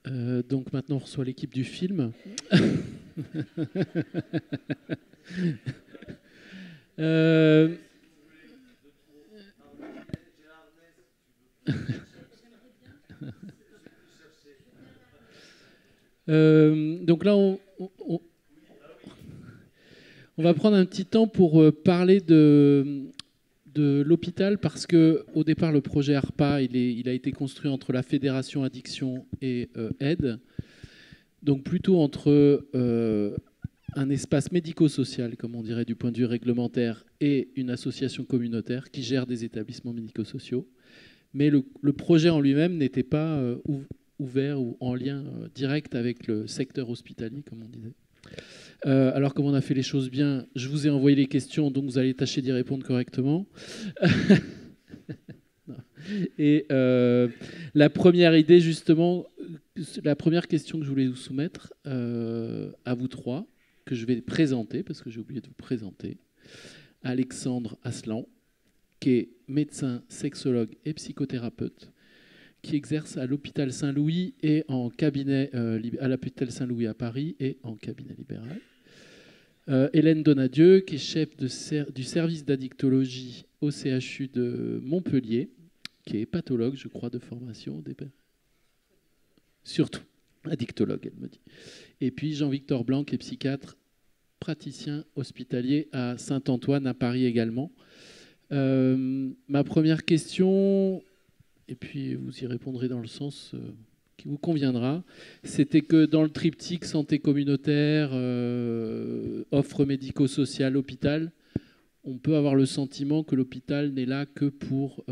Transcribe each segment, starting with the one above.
Donc maintenant, on reçoit l'équipe du film. Euh, donc là, on va prendre un petit temps pour parler de l'hôpital parce que au départ, le projet ARPA, il a été construit entre la Fédération Addiction et Aide. Donc plutôt entre un espace médico-social, comme on dirait du point de vue réglementaire, et une association communautaire qui gère des établissements médico-sociaux. Mais le projet en lui-même n'était pas ouvert ou en lien direct avec le secteur hospitalier, comme on disait. Alors, comme on a fait les choses bien, je vous ai envoyé les questions, donc vous allez tâcher d'y répondre correctement. Et la première idée, justement, la première question que je voulais vous soumettre à vous trois, que je vais présenter, parce que j'ai oublié de vous présenter, Alexandre Aslan, qui est médecin, sexologue et psychothérapeute, qui exerce à l'hôpital Saint-Louis et en cabinet à l'hôpital Saint-Louis à Paris et en cabinet libéral. Hélène Donadieu, qui est chef du service d'addictologie au CHU de Montpellier, qui est pathologue, je crois, de formation. Surtout, addictologue, elle me dit. Et puis Jean-Victor Blanc, qui est psychiatre, praticien hospitalier à Saint-Antoine, à Paris également. Ma première question, et puis vous y répondrez dans le sens qui vous conviendra, c'était que dans le triptyque santé communautaire, offre médico-sociale, hôpital, on peut avoir le sentiment que l'hôpital n'est là que pour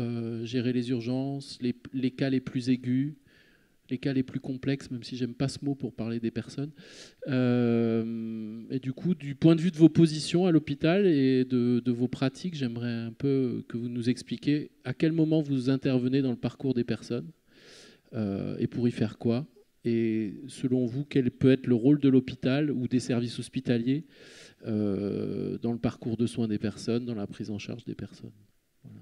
gérer les urgences, les cas les plus aigus, les cas les plus complexes, même si j'aime pas ce mot pour parler des personnes. Et du coup, du point de vue de vos positions à l'hôpital et de vos pratiques, j'aimerais un peu que vous nous expliquiez à quel moment vous intervenez dans le parcours des personnes et pour y faire quoi. Et selon vous, quel peut être le rôle de l'hôpital ou des services hospitaliers dans le parcours de soins des personnes, dans la prise en charge des personnes. Voilà.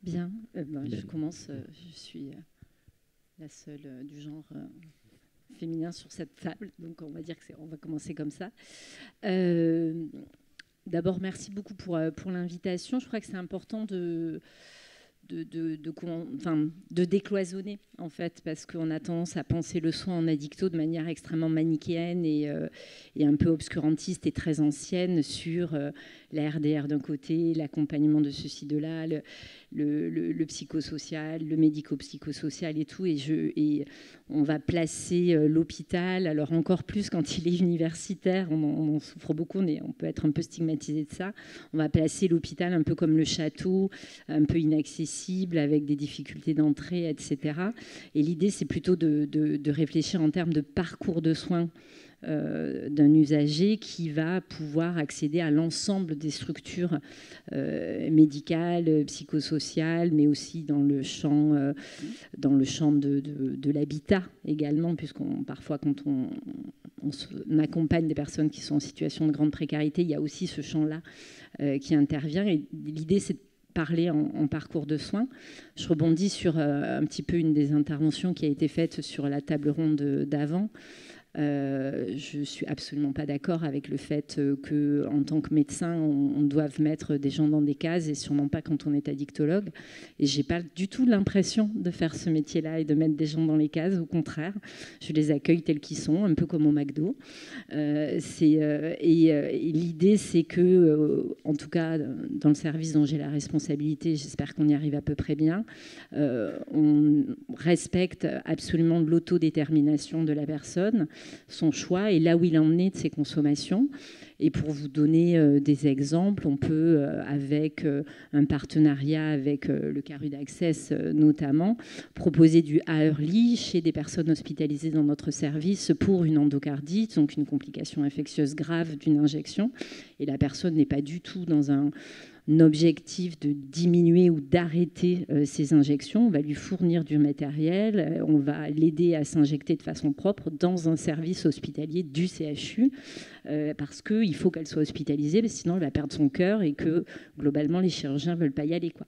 Bien, je commence. Je suis la seule du genre féminin sur cette table, donc on va dire qu'on va commencer comme ça. D'abord, merci beaucoup pour l'invitation. Je crois que c'est important de décloisonner, en fait, parce qu'on a tendance à penser le soin en addicto de manière extrêmement manichéenne et un peu obscurantiste et très ancienne sur la RDR d'un côté, l'accompagnement de ceci, de là, le psychosocial, le médico-psychosocial et tout. Et on va placer l'hôpital, alors encore plus quand il est universitaire, on en souffre beaucoup, on peut être un peu stigmatisé de ça. On va placer l'hôpital un peu comme le château, un peu inaccessible, avec des difficultés d'entrée, etc. Et l'idée, c'est plutôt de réfléchir en termes de parcours de soins d'un usager qui va pouvoir accéder à l'ensemble des structures médicales, psychosociales, mais aussi dans le champ de l'habitat également, puisqu'on parfois quand on accompagne des personnes qui sont en situation de grande précarité, il y a aussi ce champ-là qui intervient. Et l'idée, c'est de parler en parcours de soins. Je rebondis sur un petit peu une des interventions qui a été faite sur la table ronde d'avant. Je ne suis absolument pas d'accord avec le fait qu'en tant que médecin, on doive mettre des gens dans des cases, et sûrement pas quand on est addictologue. Et je n'ai pas du tout l'impression de faire ce métier-là et de mettre des gens dans les cases. Au contraire, je les accueille tels qu'ils sont, un peu comme au McDo. Et l'idée, c'est que, en tout cas, dans le service dont j'ai la responsabilité, j'espère qu'on y arrive à peu près bien, on respecte absolument l'autodétermination de la personne, son choix et là où il en est de ses consommations. Et pour vous donner des exemples, on peut, avec un partenariat avec le Carud Access notamment, proposer du A-Early chez des personnes hospitalisées dans notre service pour une endocardite, donc une complication infectieuse grave d'une injection. Et la personne n'est pas du tout dans un objectif de diminuer ou d'arrêter ces injections. On va lui fournir du matériel, on va l'aider à s'injecter de façon propre dans un service hospitalier du CHU parce qu'il faut qu'elle soit hospitalisée, mais sinon elle va perdre son cœur et que globalement les chirurgiens ne veulent pas y aller, quoi.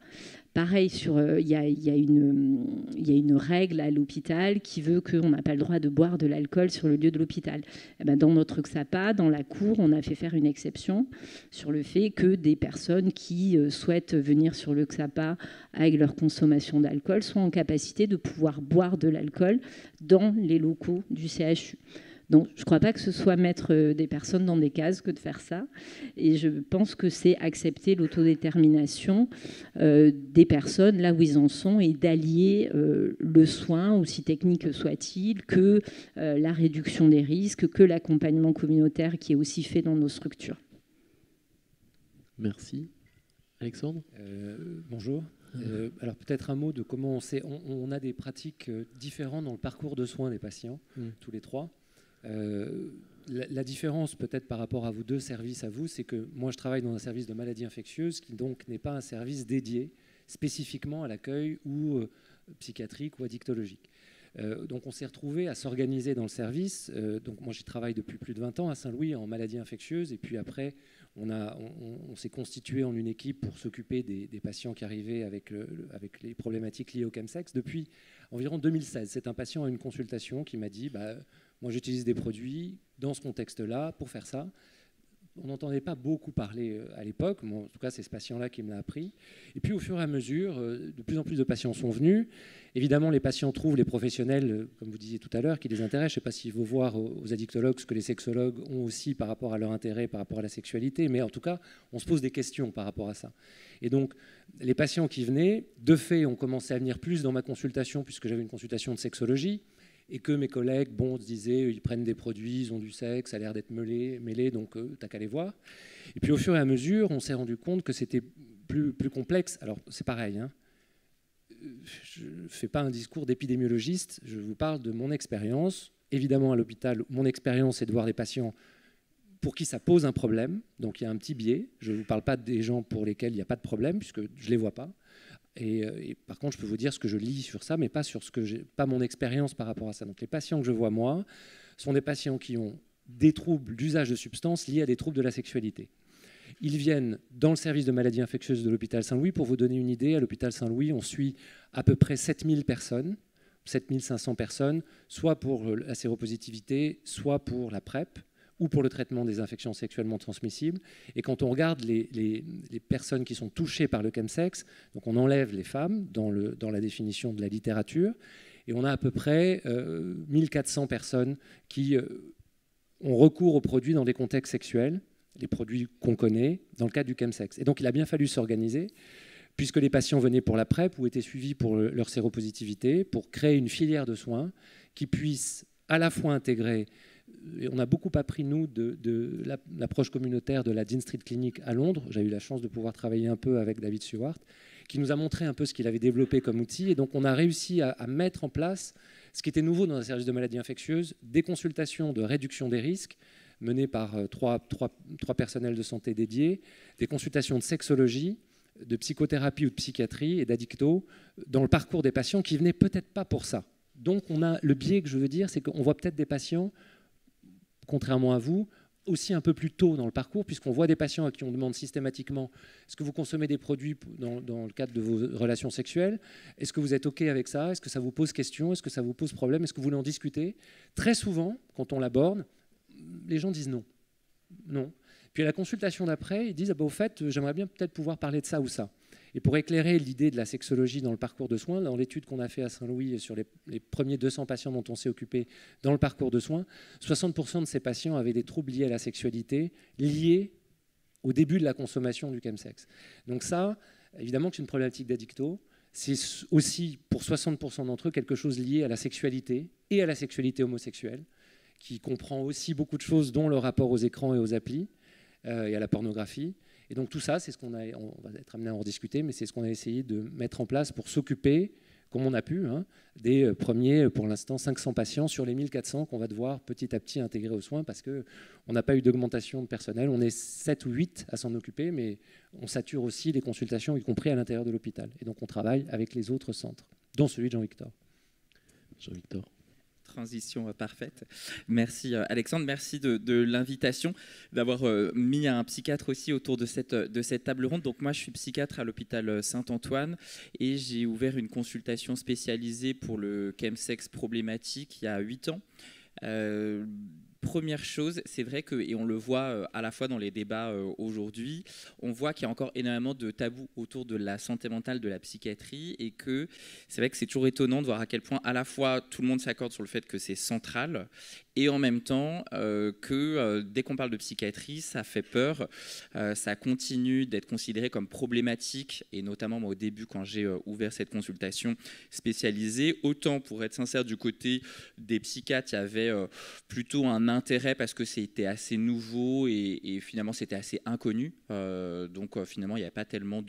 Pareil, il y a une règle à l'hôpital qui veut qu'on n'a pas le droit de boire de l'alcool sur le lieu de l'hôpital. Eh ben, dans notre XAPA, dans la cour, on a fait faire une exception sur le fait que des personnes qui souhaitent venir sur le XAPA avec leur consommation d'alcool soient en capacité de pouvoir boire de l'alcool dans les locaux du CHU. Donc, je ne crois pas que ce soit mettre des personnes dans des cases que de faire ça. Et je pense que c'est accepter l'autodétermination des personnes là où ils en sont et d'allier le soin, aussi technique soit-il, que la réduction des risques, que l'accompagnement communautaire qui est aussi fait dans nos structures. Merci. Alexandre ? Bonjour. Alors peut-être un mot de comment on a des pratiques différentes dans le parcours de soins des patients, tous les trois. La différence peut-être par rapport à vous deux services à vous, c'est que moi je travaille dans un service de maladies infectieuses qui donc n'est pas un service dédié spécifiquement à l'accueil ou psychiatrique ou addictologique. Donc on s'est retrouvé à s'organiser dans le service. Donc moi j'y travaille depuis plus de 20 ans à Saint-Louis en maladies infectieuses et puis après on s'est constitué en une équipe pour s'occuper des patients qui arrivaient avec les problématiques liées au chemsex depuis environ 2016. C'est un patient à une consultation qui m'a dit moi, j'utilise des produits dans ce contexte-là pour faire ça. On n'entendait pas beaucoup parler à l'époque. Moi, en tout cas, c'est ce patient-là qui me l'a appris. Et puis, au fur et à mesure, de plus en plus de patients sont venus. Évidemment, les patients trouvent les professionnels, comme vous disiez tout à l'heure, qui les intéressent. Je ne sais pas s'il faut voir aux addictologues ce que les sexologues ont aussi par rapport à leur intérêt, par rapport à la sexualité. Mais en tout cas, on se pose des questions par rapport à ça. Et donc, les patients qui venaient, de fait, ont commencé à venir plus dans ma consultation, puisque j'avais une consultation de sexologie. Et que mes collègues, se disaient, ils prennent des produits, ils ont du sexe, ça a l'air d'être mêlé, donc t'as qu'à les voir. Et puis au fur et à mesure, on s'est rendu compte que c'était plus complexe. Alors c'est pareil, hein. Je ne fais pas un discours d'épidémiologiste, je vous parle de mon expérience. Évidemment, à l'hôpital, mon expérience, c'est de voir des patients pour qui ça pose un problème, donc il y a un petit biais. Je ne vous parle pas des gens pour lesquels il n'y a pas de problème, puisque je ne les vois pas. Et par contre, je peux vous dire ce que je lis sur ça, mais pas mon expérience par rapport à ça. Donc les patients que je vois, moi, sont des patients qui ont des troubles d'usage de substances liés à des troubles de la sexualité. Ils viennent dans le service de maladies infectieuses de l'hôpital Saint-Louis. Pour vous donner une idée, à l'hôpital Saint-Louis, on suit à peu près 7000 personnes, 7500 personnes, soit pour la séropositivité, soit pour la PrEP, ou pour le traitement des infections sexuellement transmissibles. Et quand on regarde les personnes qui sont touchées par le chemsex, donc on enlève les femmes dans la définition de la littérature, et on a à peu près 1400 personnes qui ont recours aux produits dans des contextes sexuels, les produits qu'on connaît, dans le cadre du chemsex. Et donc il a bien fallu s'organiser, puisque les patients venaient pour la PrEP ou étaient suivis pour leur séropositivité, pour créer une filière de soins qui puisse à la fois intégrer. Et on a beaucoup appris, nous, de l'approche communautaire de la Dean Street Clinic à Londres. J'ai eu la chance de pouvoir travailler un peu avec David Stewart, qui nous a montré un peu ce qu'il avait développé comme outil. Et donc, on a réussi à mettre en place ce qui était nouveau dans un service de maladies infectieuses, des consultations de réduction des risques menées par trois personnels de santé dédiés, des consultations de sexologie, de psychothérapie ou de psychiatrie et d'addicto dans le parcours des patients qui venaient peut-être pas pour ça. Donc, on a le biais que je veux dire, c'est qu'on voit peut-être des patients, contrairement à vous, aussi un peu plus tôt dans le parcours, puisqu'on voit des patients à qui on demande systématiquement est-ce que vous consommez des produits dans le cadre de vos relations sexuelles? Est-ce que vous êtes OK avec ça? Est-ce que ça vous pose question? Est-ce que ça vous pose problème? Est-ce que vous voulez en discuter? Très souvent, quand on l'aborde, les gens disent non. Non. Puis à la consultation d'après, ils disent au fait, j'aimerais bien peut-être pouvoir parler de ça ou ça. Et pour éclairer l'idée de la sexologie dans le parcours de soins, dans l'étude qu'on a fait à Saint-Louis sur les premiers 200 patients dont on s'est occupé dans le parcours de soins, 60% de ces patients avaient des troubles liés à la sexualité, liés au début de la consommation du chemsex. Donc ça, évidemment que c'est une problématique d'addicto. C'est aussi, pour 60% d'entre eux, quelque chose lié à la sexualité et à la sexualité homosexuelle, qui comprend aussi beaucoup de choses, dont le rapport aux écrans et aux applis, et à la pornographie. Et donc tout ça, c'est ce on va être amené à en rediscuter, mais c'est ce qu'on a essayé de mettre en place pour s'occuper, comme on a pu, des premiers, pour l'instant, 500 patients sur les 1400 qu'on va devoir petit à petit intégrer aux soins, parce qu'on n'a pas eu d'augmentation de personnel. On est 7 ou 8 à s'en occuper, mais on sature aussi les consultations, y compris à l'intérieur de l'hôpital. Et donc on travaille avec les autres centres, dont celui de Jean-Victor. Jean-Victor. transition parfaite. Merci Alexandre, merci de l'invitation, d'avoir mis un psychiatre aussi autour de cette table ronde. Donc moi je suis psychiatre à l'hôpital Saint-Antoine et j'ai ouvert une consultation spécialisée pour le chemsex problématique il y a 8 ans. Première chose, c'est vrai que, et on le voit à la fois dans les débats aujourd'hui, on voit qu'il y a encore énormément de tabous autour de la santé mentale, de la psychiatrie, et que c'est vrai que c'est toujours étonnant de voir à quel point à la fois tout le monde s'accorde sur le fait que c'est central, et en même temps que dès qu'on parle de psychiatrie, ça fait peur, ça continue d'être considéré comme problématique, et notamment moi au début quand j'ai ouvert cette consultation spécialisée, autant pour être sincère du côté des psychiatres, il y avait plutôt un intérêt parce que c'était assez nouveau et finalement c'était assez inconnu, donc finalement il n'y avait pas tellement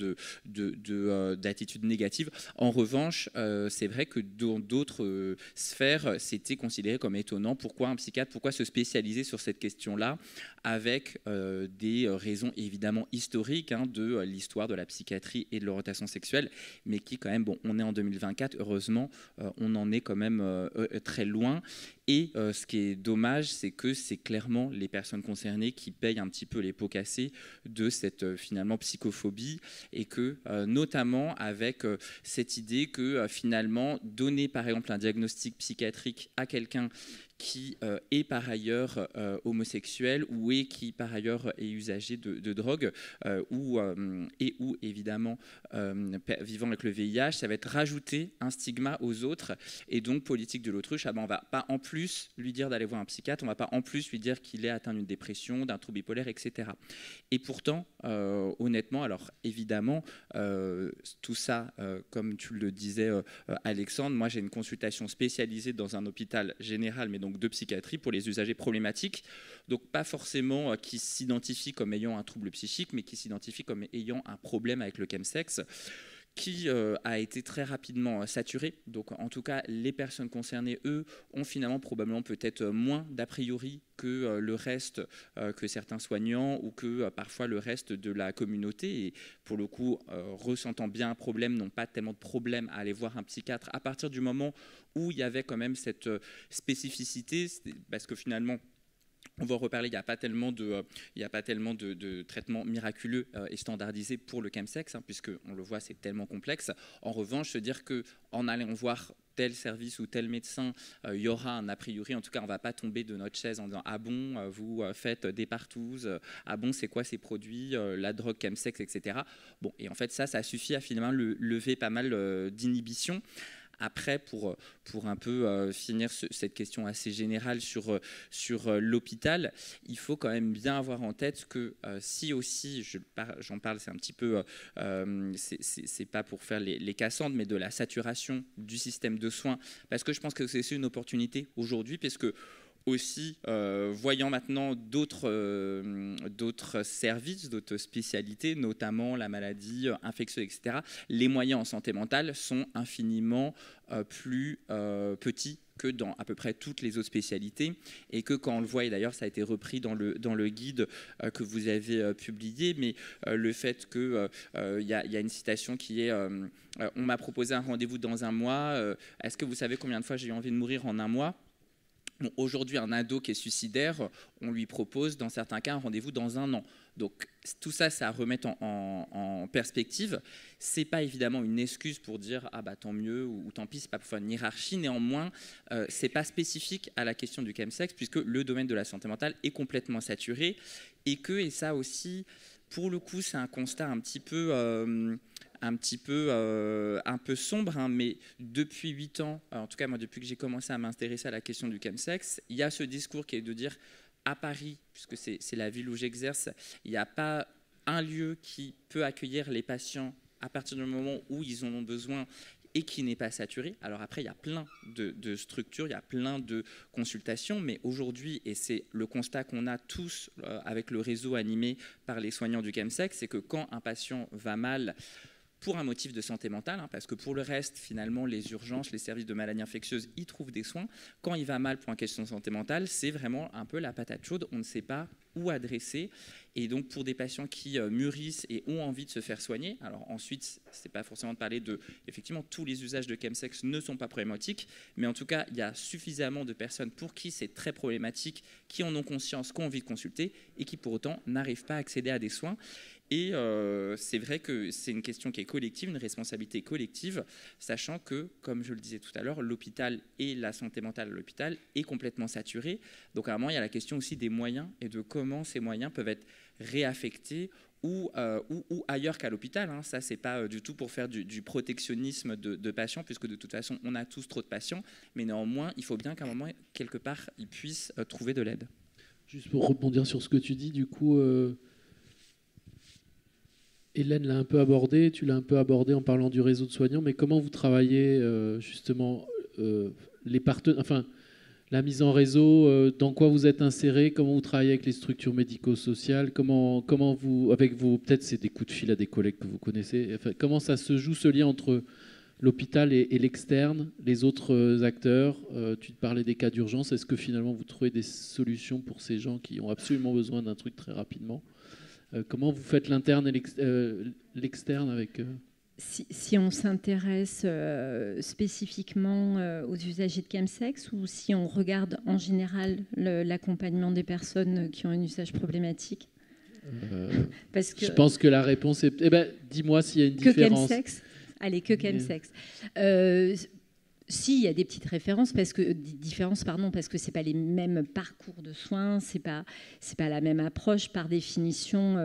d'attitudes négatives. En revanche, c'est vrai que dans d'autres sphères, c'était considéré comme étonnant. Pourquoi un psychiatre, pourquoi se spécialiser sur cette question-là avec des raisons évidemment historiques de l'histoire de la psychiatrie et de l'orientation sexuelle, mais qui quand même, bon, on est en 2024, heureusement, on en est quand même très loin. Et ce qui est dommage, c'est que c'est clairement les personnes concernées qui payent un petit peu les pots cassés de cette finalement psychophobie, et que notamment avec cette idée que finalement donner par exemple un diagnostic psychiatrique à quelqu'un qui est par ailleurs homosexuel ou qui par ailleurs est usager de drogue ou évidemment vivant avec le VIH, ça va être rajouter un stigma aux autres, et donc politique de l'autruche, on ne va pas en plus lui dire d'aller voir un psychiatre, on ne va pas en plus lui dire qu'il est atteint d'une dépression, d'un trouble bipolaire, etc. Et pourtant, honnêtement, alors évidemment, tout ça, comme tu le disais Alexandre, moi j'ai une consultation spécialisée dans un hôpital général, mais donc de psychiatrie pour les usagers problématiques, donc pas forcément qui s'identifient comme ayant un trouble psychique, mais qui s'identifient comme ayant un problème avec le chemsex, qui a été très rapidement saturé. Donc en tout cas, les personnes concernées, eux, ont finalement probablement peut-être moins d'a priori que le reste, que certains soignants ou que parfois le reste de la communauté. Et pour le coup, ressentant bien un problème, n'ont pas tellement de problème à aller voir un psychiatre à partir du moment où il y avait quand même cette spécificité, parce que finalement, on va en reparler, il n'y a pas tellement de traitements miraculeux et standardisés pour le chemsex, puisque on le voit, c'est tellement complexe. En revanche, se dire qu'en allant voir tel service ou tel médecin, il y aura un a priori, en tout cas on ne va pas tomber de notre chaise en disant ah bon, vous faites des partouzes, ah bon, c'est quoi ces produits, la drogue, chemsex, etc. Bon, et en fait ça suffit à finalement lever pas mal d'inhibitions. Après, pour un peu finir cette question assez générale sur l'hôpital, il faut quand même bien avoir en tête que si aussi, j'en parle, c'est un petit peu, c'est pas pour faire les Cassandres, mais de la saturation du système de soins, parce que je pense que c'est une opportunité aujourd'hui, parce que aussi, voyant maintenant d'autres services, d'autres spécialités, notamment la maladie infectieuse, etc., les moyens en santé mentale sont infiniment plus petits que dans à peu près toutes les autres spécialités, et que quand on le voit, et d'ailleurs ça a été repris dans le guide que vous avez publié, mais le fait qu'il y a une citation qui est on m'a proposé un rendez-vous dans un mois, est-ce que vous savez combien de fois j'ai eu envie de mourir en un mois ? Bon, aujourd'hui, un ado qui est suicidaire, on lui propose dans certains cas un rendez-vous dans un an. Donc tout ça, ça remet en perspective. C'est pas évidemment une excuse pour dire ah bah tant mieux ou tant pis, c'est pas pour faire une hiérarchie. Néanmoins, c'est pas spécifique à la question du chemsex, puisque le domaine de la santé mentale est complètement saturé, et ça aussi, pour le coup, c'est un constat un peu sombre, mais depuis 8 ans, en tout cas moi depuis que j'ai commencé à m'intéresser à la question du chemsex, il y a ce discours qui est de dire à Paris, puisque c'est la ville où j'exerce, il n'y a pas un lieu qui peut accueillir les patients à partir du moment où ils en ont besoin et qui n'est pas saturé. Alors après, il y a plein de structures, il y a plein de consultations, mais aujourd'hui, et c'est le constat qu'on a tous avec le réseau animé par les soignants du chemsex, c'est que quand un patient va mal, pour un motif de santé mentale, parce que pour le reste, finalement, les urgences, les services de maladies infectieuses, ils trouvent des soins. Quand il va mal pour une question de santé mentale, c'est vraiment un peu la patate chaude, on ne sait pas où adresser. Et donc, pour des patients qui mûrissent et ont envie de se faire soigner, alors ensuite, c'est pas forcément de parler de, effectivement, tous les usages de chemsex ne sont pas problématiques, mais en tout cas, il y a suffisamment de personnes pour qui c'est très problématique, qui en ont conscience, qui ont envie de consulter et qui pour autant n'arrivent pas à accéder à des soins. Et c'est vrai que c'est une question qui est collective, une responsabilité collective, sachant que, comme je le disais tout à l'heure, l'hôpital et la santé mentale à l'hôpital est complètement saturée. Donc à un moment, il y a la question aussi des moyens et de comment ces moyens peuvent être réaffectés ou ailleurs qu'à l'hôpital. Ça, c'est pas du tout pour faire du protectionnisme de patients, puisque de toute façon, on a tous trop de patients. Mais néanmoins, il faut bien qu'à un moment, quelque part, ils puissent trouver de l'aide. Juste pour rebondir sur ce que tu dis, du coup... Hélène l'a un peu abordé, tu l'as un peu abordé en parlant du réseau de soignants, mais comment vous travaillez justement les partenaires, enfin la mise en réseau, dans quoi vous êtes inséré, comment vous travaillez avec les structures médico-sociales, comment vous, avec vos, peut-être c'est des coups de fil à des collègues que vous connaissez, enfin, comment ça se joue ce lien entre l'hôpital et l'externe, les autres acteurs, tu te parlais des cas d'urgence, est-ce que finalement vous trouvez des solutions pour ces gens qui ont absolument besoin d'un truc très rapidement ? Comment vous faites l'interne et l'externe avec... Si on s'intéresse spécifiquement aux usagers de chemsex ou si on regarde en général l'accompagnement des personnes qui ont un usage problématique Parce que... Je pense que la réponse est... dis-moi s'il y a une différence. Que chemsex ? Allez, que chemsex. Si, il y a des petites différences parce que c'est pas les mêmes parcours de soins, c'est pas la même approche par définition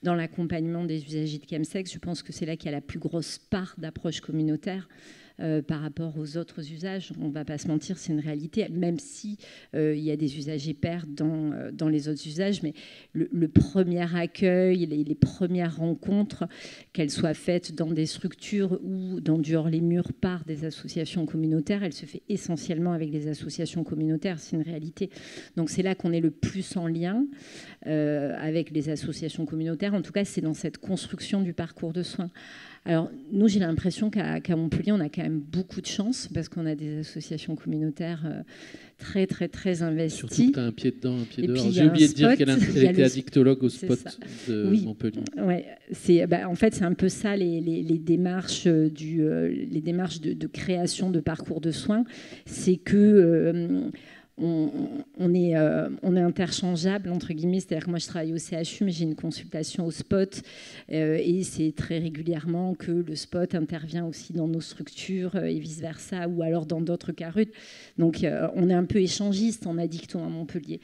dans l'accompagnement des usagers de chemsex. Je pense que c'est là qu'il y a la plus grosse part d'approche communautaire. Par rapport aux autres usages, on ne va pas se mentir, c'est une réalité, même si il y a des usagers pairs dans les autres usages, mais le premier accueil, les premières rencontres, qu'elles soient faites dans des structures ou dans du hors-les-murs par des associations communautaires, elle se fait essentiellement avec les associations communautaires, c'est une réalité. Donc c'est là qu'on est le plus en lien avec les associations communautaires, en tout cas c'est dans cette construction du parcours de soins. Alors, nous, j'ai l'impression qu'à Montpellier, on a quand même beaucoup de chance parce qu'on a des associations communautaires très, très, très investies. Surtout que tu as un pied dedans, un pied dehors. J'ai oublié de dire qu'elle était addictologue au spot de Montpellier. Oui, en fait, c'est un peu ça, les démarches, les démarches de création de parcours de soins. C'est que... on est interchangeable, entre guillemets, c'est-à-dire que moi je travaille au CHU, mais j'ai une consultation au spot et c'est très régulièrement que le spot intervient aussi dans nos structures et vice-versa, ou alors dans d'autres carutes. Donc on est un peu échangiste en addicton à Montpellier.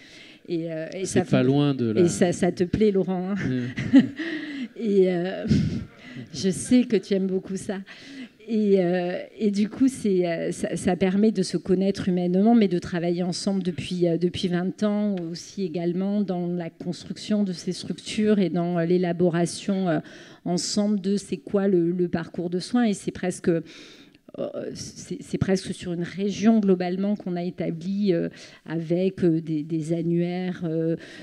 Et c'est pas loin de là. Et ça te plaît, Laurent, hein. Et je sais que tu aimes beaucoup ça. Et du coup, ça permet de se connaître humainement, mais de travailler ensemble depuis 20 ans aussi également dans la construction de ces structures et dans l'élaboration ensemble de c'est quoi le parcours de soins. Et c'est presque sur une région globalement qu'on a établi avec des annuaires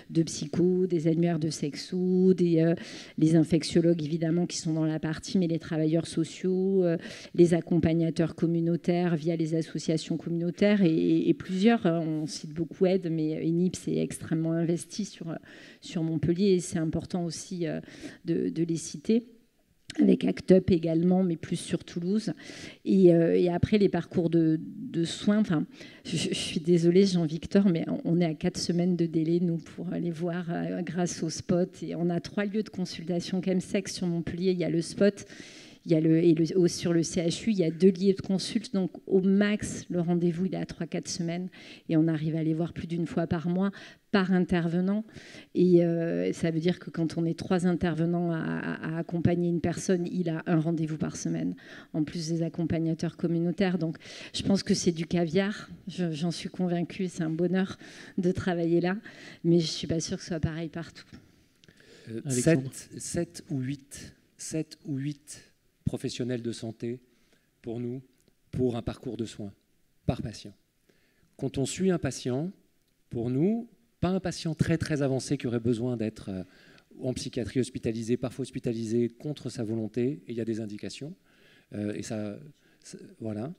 de psycho, des annuaires de sexo, les infectiologues évidemment qui sont dans la partie, mais les travailleurs sociaux, les accompagnateurs communautaires via les associations communautaires et plusieurs, on cite beaucoup Aide, mais ENIPS est extrêmement investi sur Montpellier et c'est important aussi de les citer. Avec ACT UP également, mais plus sur Toulouse. Et après, les parcours de soins, enfin, je suis désolée, Jean-Victor, mais on est à 4 semaines de délai, nous, pour aller voir grâce au spot. Et on a 3 lieux de consultation chemsex sur Montpellier. Il y a le spot, sur le CHU, il y a 2 lieux de consulte. Donc, au max, le rendez-vous, il est à 3-4 semaines. Et on arrive à les voir plus d'une fois par mois, par intervenant. Et ça veut dire que quand on est 3 intervenants à accompagner une personne, il a un rendez-vous par semaine, en plus des accompagnateurs communautaires. Donc, je pense que c'est du caviar. J'en suis convaincue. C'est un bonheur de travailler là. Mais je ne suis pas sûre que ce soit pareil partout. 7 ou 8 professionnels de santé pour nous, pour un parcours de soins par patient. Quand on suit un patient, pour nous, pas un patient très très avancé qui aurait besoin d'être en psychiatrie hospitalisé, parfois hospitalisé contre sa volonté, et il y a des indications. Et ça, voilà.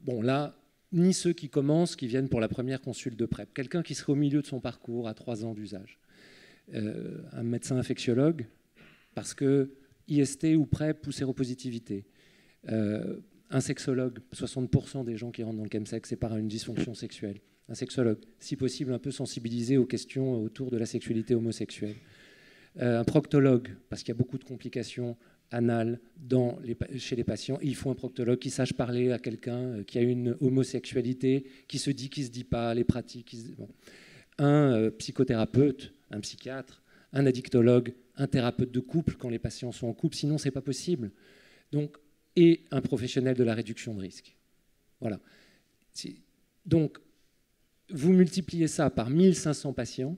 Bon, là, ni ceux qui commencent, qui viennent pour la première consulte de PrEP. Quelqu'un qui serait au milieu de son parcours à 3 ans d'usage. Un médecin infectiologue, parce que IST ou PrEP ou séropositivité. Un sexologue, 60% des gens qui rentrent dans le chemsex, c'est par une dysfonction sexuelle. Un sexologue, si possible un peu sensibilisé aux questions autour de la sexualité homosexuelle. Un proctologue, parce qu'il y a beaucoup de complications anales chez les patients. Et il faut un proctologue qui sache parler à quelqu'un qui a une homosexualité, qui se dit pas, les pratiques. Bon. Un psychothérapeute, un psychiatre, un addictologue, un thérapeute de couple quand les patients sont en couple, sinon c'est pas possible. Donc, et un professionnel de la réduction de risque. Voilà. Donc, vous multipliez ça par 1500 patients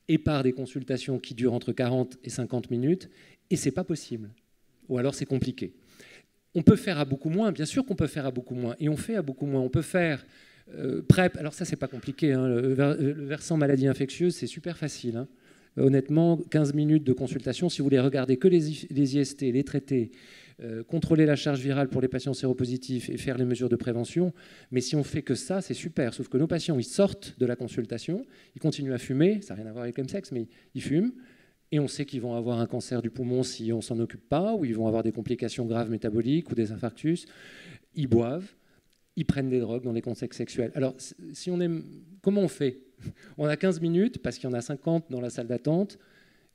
et par des consultations qui durent entre 40 et 50 minutes, et c'est pas possible. Ou alors c'est compliqué. On peut faire à beaucoup moins, bien sûr qu'on peut faire à beaucoup moins, et on fait à beaucoup moins. On peut faire PrEP, alors ça c'est pas compliqué, hein, le versant maladie infectieuse c'est super facile. Hein. Honnêtement, 15 minutes de consultation, si vous voulez regarder que les IST, les traités, contrôler la charge virale pour les patients séropositifs et faire les mesures de prévention, mais si on fait que ça, c'est super. Sauf que nos patients, ils sortent de la consultation, ils continuent à fumer, ça n'a rien à voir avec le chemsex, mais ils fument, et on sait qu'ils vont avoir un cancer du poumon si on ne s'en occupe pas, ou ils vont avoir des complications graves métaboliques ou des infarctus. Ils boivent, ils prennent des drogues dans les contextes sexuels. Alors, si on aime, comment on fait? On a 15 minutes, parce qu'il y en a 50 dans la salle d'attente.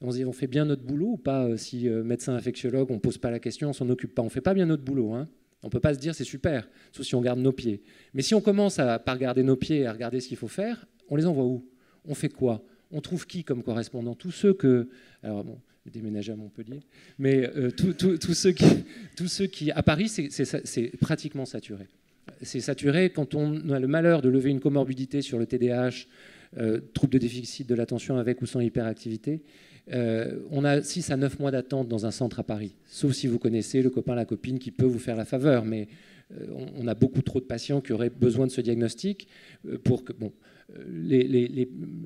On se dit, on fait bien notre boulot ou pas? Si médecin infectiologue, on ne pose pas la question, on ne s'en occupe pas. On ne fait pas bien notre boulot. Hein. On ne peut pas se dire, c'est super, sauf si on garde nos pieds. Mais si on commence à pas regarder nos pieds et à regarder ce qu'il faut faire, on les envoie où? On fait quoi? On trouve qui comme correspondant? Tous ceux que... Alors bon, j'ai déménagé à Montpellier, mais tous ceux qui... À Paris, c'est pratiquement saturé. C'est saturé quand on a le malheur de lever une comorbidité sur le TDAH, trouble de déficit de l'attention avec ou sans hyperactivité. On a 6 à 9 mois d'attente dans un centre à Paris, sauf si vous connaissez le copain, la copine qui peut vous faire la faveur, mais on a beaucoup trop de patients qui auraient besoin de ce diagnostic pour que... Bon,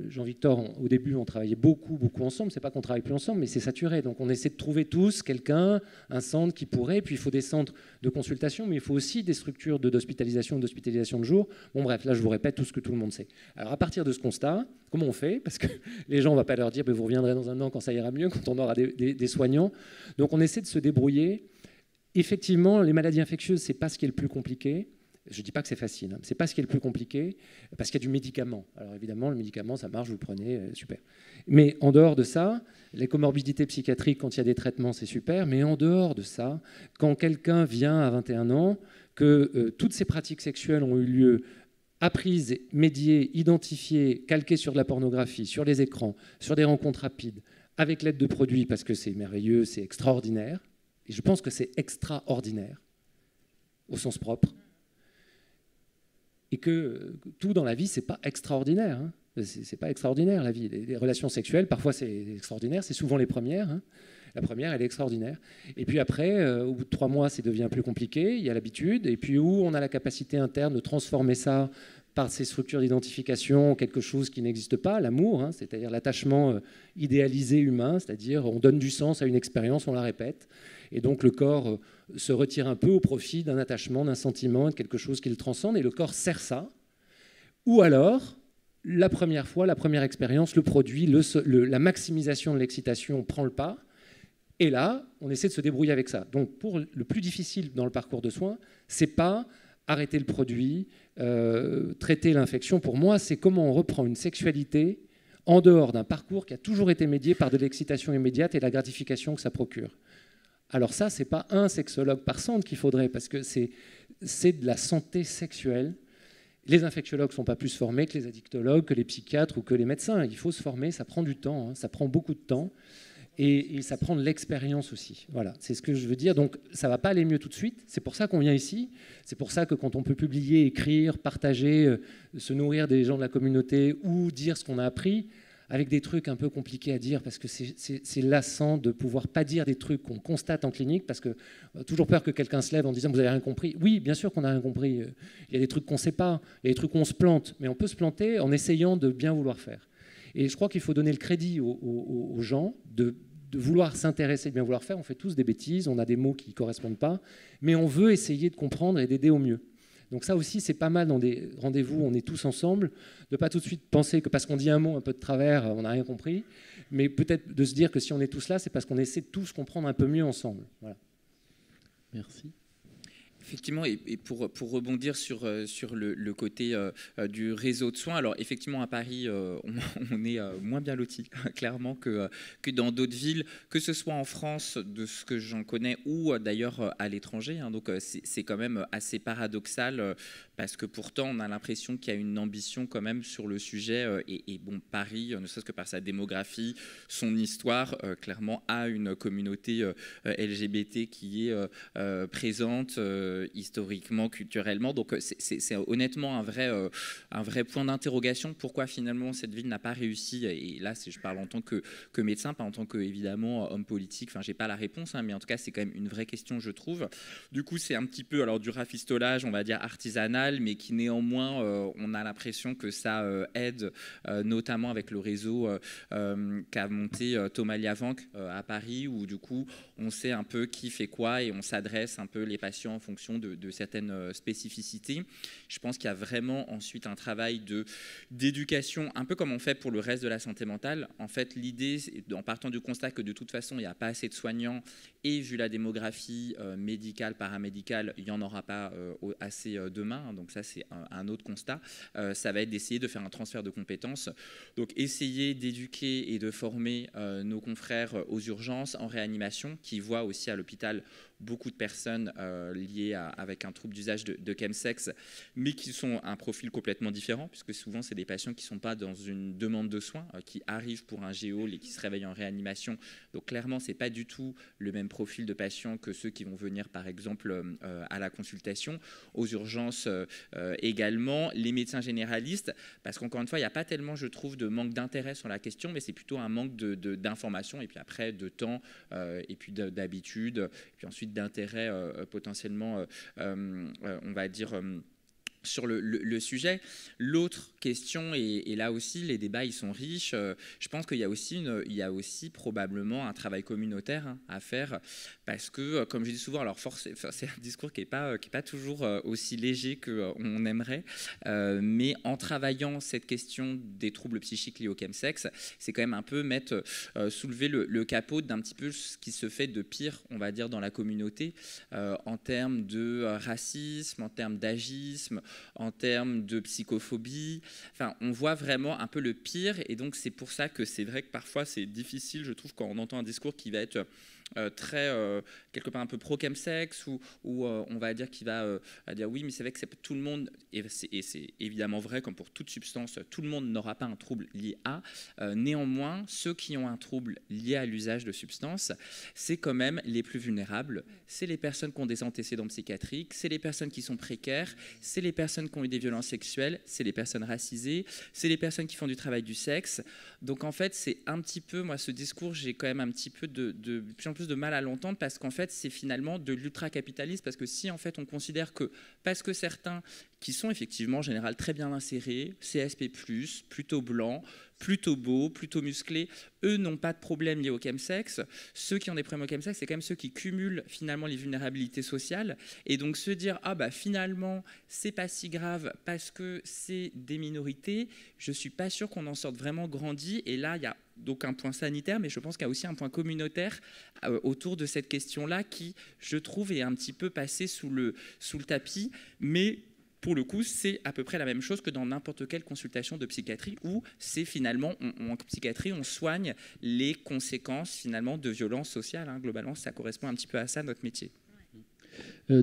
Jean-Victor, au début, on travaillait beaucoup ensemble. C'est pas qu'on travaille plus ensemble, mais c'est saturé. Donc, on essaie de trouver tous quelqu'un, un centre qui pourrait. Puis, il faut des centres de consultation, mais il faut aussi des structures d'hospitalisation de jour. Bon, bref, là, je vous répète tout ce que tout le monde sait. Alors, à partir de ce constat, comment on fait? Parce que les gens, on va pas leur dire, vous reviendrez dans un an quand ça ira mieux, quand on aura des soignants. Donc, on essaie de se débrouiller. Effectivement, les maladies infectieuses, c'est pas ce qui est le plus compliqué. Je ne dis pas que c'est facile, hein. Ce n'est pas ce qui est le plus compliqué, parce qu'il y a du médicament. Alors évidemment, le médicament, ça marche, vous le prenez, super. Mais en dehors de ça, les comorbidités psychiatriques, quand il y a des traitements, c'est super. Mais en dehors de ça, quand quelqu'un vient à 21 ans, que toutes ces pratiques sexuelles ont eu lieu apprises, médiées, identifiées, calquées sur de la pornographie, sur les écrans, sur des rencontres rapides, avec l'aide de produits, parce que c'est merveilleux, c'est extraordinaire. Et je pense que c'est extraordinaire, au sens propre. Et que tout dans la vie, c'est pas extraordinaire. Hein. C'est pas extraordinaire, la vie. Les relations sexuelles, parfois, c'est extraordinaire. C'est souvent les premières. Hein. La première, elle est extraordinaire. Et puis après, au bout de 3 mois, ça devient plus compliqué. Il y a l'habitude. Et puis où on a la capacité interne de transformer ça par ces structures d'identification en quelque chose qui n'existe pas, l'amour, hein, c'est-à-dire l'attachement idéalisé humain, c'est-à-dire on donne du sens à une expérience, on la répète. Et donc le corps se retire un peu au profit d'un attachement, d'un sentiment, de quelque chose qui le transcende, et le corps sert ça. Ou alors, la première fois, la première expérience, le produit, la maximisation de l'excitation prend le pas, et là, on essaie de se débrouiller avec ça. Donc pour le plus difficile dans le parcours de soins, c'est pas arrêter le produit, traiter l'infection. Pour moi, c'est comment on reprend une sexualité en dehors d'un parcours qui a toujours été médié par de l'excitation immédiate et la gratification que ça procure. Alors ça, c'est pas un sexologue par centre qu'il faudrait, parce que c'est de la santé sexuelle. Les infectiologues ne sont pas plus formés que les addictologues, que les psychiatres ou que les médecins. Il faut se former, ça prend du temps, hein, ça prend beaucoup de temps. Et ça prend de l'expérience aussi. Voilà, c'est ce que je veux dire. Donc, ça ne va pas aller mieux tout de suite. C'est pour ça qu'on vient ici. C'est pour ça que quand on peut publier, écrire, partager, se nourrir des gens de la communauté ou dire ce qu'on a appris, avec des trucs un peu compliqués à dire, parce que c'est lassant de pouvoir pas dire des trucs qu'on constate en clinique, parce qu'on a toujours peur que quelqu'un se lève en disant « vous avez rien compris ». Oui, bien sûr qu'on n'a rien compris. Il y a des trucs qu'on ne sait pas, il y a des trucs où on se plante, mais on peut se planter en essayant de bien vouloir faire. Et je crois qu'il faut donner le crédit aux gens de vouloir s'intéresser, de bien vouloir faire. On fait tous des bêtises, on a des mots qui ne correspondent pas, mais on veut essayer de comprendre et d'aider au mieux. Donc ça aussi, c'est pas mal dans des rendez-vous, on est tous ensemble, de pas tout de suite penser que parce qu'on dit un mot un peu de travers, on n'a rien compris, mais peut-être de se dire que si on est tous là, c'est parce qu'on essaie de tous comprendre un peu mieux ensemble. Voilà. Merci. Effectivement, et pour rebondir sur le côté du réseau de soins, alors effectivement à Paris, on est moins bien lotis, clairement, que dans d'autres villes, que ce soit en France, de ce que j'en connais, ou d'ailleurs à l'étranger. Hein, donc c'est quand même assez paradoxal, parce que pourtant on a l'impression qu'il y a une ambition quand même sur le sujet. Et bon, Paris, ne serait-ce que par sa démographie, son histoire, clairement a une communauté LGBT qui est présente historiquement, culturellement. Donc c'est honnêtement un vrai point d'interrogation. Pourquoi finalement cette ville n'a pas réussi? Et là, je parle en tant que médecin, pas en tant que, évidemment, homme politique. Enfin, j'ai pas la réponse, hein, mais en tout cas, c'est quand même une vraie question, je trouve. Du coup, c'est un petit peu alors du rafistolage, on va dire artisanal, mais qui néanmoins, on a l'impression que ça aide, notamment avec le réseau qu'a monté Thomas Liavanc à Paris, où du coup, on sait un peu qui fait quoi et on s'adresse un peu les patients en fonction de certaines spécificités. Je pense qu'il y a vraiment ensuite un travail d'éducation, un peu comme on fait pour le reste de la santé mentale. En fait, l'idée, en partant du constat que de toute façon, il n'y a pas assez de soignants et vu la démographie médicale, paramédicale, il n'y en aura pas assez demain. Donc ça, c'est un autre constat. Ça va être d'essayer de faire un transfert de compétences. Donc essayer d'éduquer et de former nos confrères aux urgences, en réanimation, qui voient aussi à l'hôpital beaucoup de personnes liées avec un trouble d'usage de chemsex, mais qui sont un profil complètement différent, puisque souvent, c'est des patients qui ne sont pas dans une demande de soins, qui arrivent pour un géol et qui se réveillent en réanimation. Donc clairement, ce n'est pas du tout le même profil de patients que ceux qui vont venir, par exemple, à la consultation, aux urgences également, les médecins généralistes, parce qu'encore une fois, il n'y a pas tellement, je trouve, de manque d'intérêt sur la question, mais c'est plutôt un manque d'information, et puis après, de temps, et puis d'habitude, et puis ensuite d'intérêt potentiellement, on va dire, sur le sujet. L'autre question, et là aussi les débats ils sont riches, je pense qu'il y a aussi probablement un travail communautaire à faire, parce que comme je dis souvent, alors c'est un discours qui est pas toujours aussi léger qu'on aimerait, mais en travaillant cette question des troubles psychiques liés au chemsex, c'est quand même un peu soulever le capot d'un petit peu ce qui se fait de pire, on va dire, dans la communauté, en termes de racisme, en termes d'agisme, en termes de psychophobie. Enfin, on voit vraiment un peu le pire, et donc c'est pour ça que c'est vrai que parfois c'est difficile, je trouve, quand on entend un discours qui va être très quelque part un peu pro-chemsex, ou on va dire qu'il va dire oui, mais c'est vrai que c'est tout le monde, et c'est évidemment vrai comme pour toute substance, tout le monde n'aura pas un trouble lié à. Néanmoins, ceux qui ont un trouble lié à l'usage de substances, c'est quand même les plus vulnérables. C'est les personnes qui ont des antécédents psychiatriques, c'est les personnes qui sont précaires, c'est les personnes qui ont eu des violences sexuelles, c'est les personnes racisées, c'est les personnes qui font du travail du sexe. Donc en fait, c'est un petit peu, moi, ce discours, j'ai quand même un petit peu de plus en plus de mal à l'entendre, parce qu'en fait, c'est finalement de l'ultra-capitalisme, parce que si en fait on considère que, parce que certains qui sont effectivement en général très bien insérés, CSP+, plutôt blancs, plutôt beaux, plutôt musclés, eux n'ont pas de problème lié au chemsex. Ceux qui ont des problèmes au chemsex, c'est quand même ceux qui cumulent finalement les vulnérabilités sociales. Et donc se dire, ah bah finalement, c'est pas si grave parce que c'est des minorités, je suis pas sûr qu'on en sorte vraiment grandi. Et là, il y a donc un point sanitaire, mais je pense qu'il y a aussi un point communautaire autour de cette question-là qui, je trouve, est un petit peu passé sous le tapis, mais pour le coup, c'est à peu près la même chose que dans n'importe quelle consultation de psychiatrie, où c'est finalement, en psychiatrie, on soigne les conséquences finalement de violences sociales. Hein. Globalement, ça correspond un petit peu à ça, notre métier.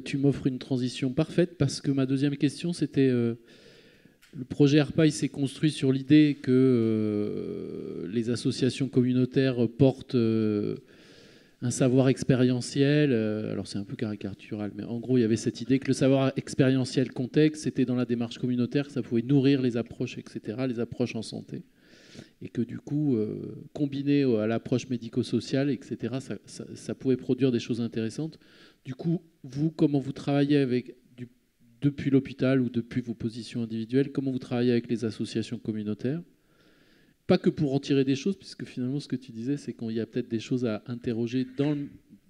Tu m'offres une transition parfaite, parce que ma deuxième question, c'était... le projet ARPA, il s'est construit sur l'idée que les associations communautaires portent un savoir expérientiel. Alors c'est un peu caricatural, mais en gros, il y avait cette idée que le savoir expérientiel contexte, c'était dans la démarche communautaire, que ça pouvait nourrir les approches, etc., les approches en santé. Et que du coup, combiné à l'approche médico-sociale, etc., ça pouvait produire des choses intéressantes. Du coup, vous, comment vous travaillez depuis l'hôpital ou depuis vos positions individuelles, comment vous travaillez avec les associations communautaires? pas que pour en tirer des choses, puisque finalement, ce que tu disais, c'est qu'il y a peut-être des choses à interroger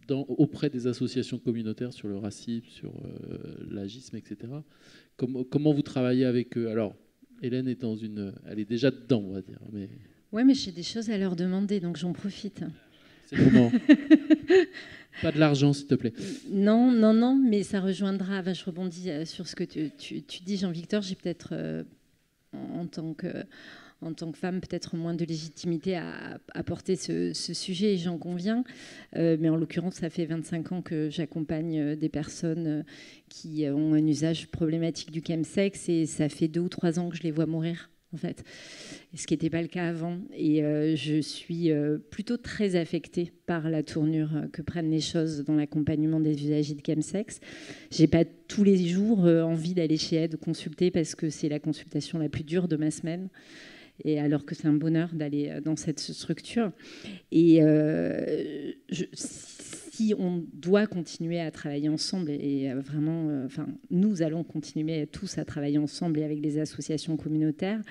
auprès des associations communautaires sur le racisme, sur l'agisme, etc. Comment vous travaillez avec eux? Alors, Hélène elle est déjà dedans, on va dire. Oui, mais j'ai des choses à leur demander, donc j'en profite. C'est le moment. Pas de l'argent, s'il te plaît. Non, mais ça rejoindra. Je rebondis sur ce que tu dis, Jean-Victor. J'ai peut-être, en tant que femme, peut-être moins de légitimité à porter ce sujet, et j'en conviens. Mais en l'occurrence, ça fait 25 ans que j'accompagne des personnes qui ont un usage problématique du chemsex, et ça fait 2 ou 3 ans que je les vois mourir, en fait. Ce qui n'était pas le cas avant. Et je suis plutôt très affectée par la tournure que prennent les choses dans l'accompagnement des usagers de chemsex. Je n'ai pas tous les jours envie d'aller chez Aide consulter, parce que c'est la consultation la plus dure de ma semaine. Et alors que c'est un bonheur d'aller dans cette structure. Et si on doit continuer à travailler ensemble, et vraiment, nous allons continuer tous à travailler ensemble et avec des associations communautaires,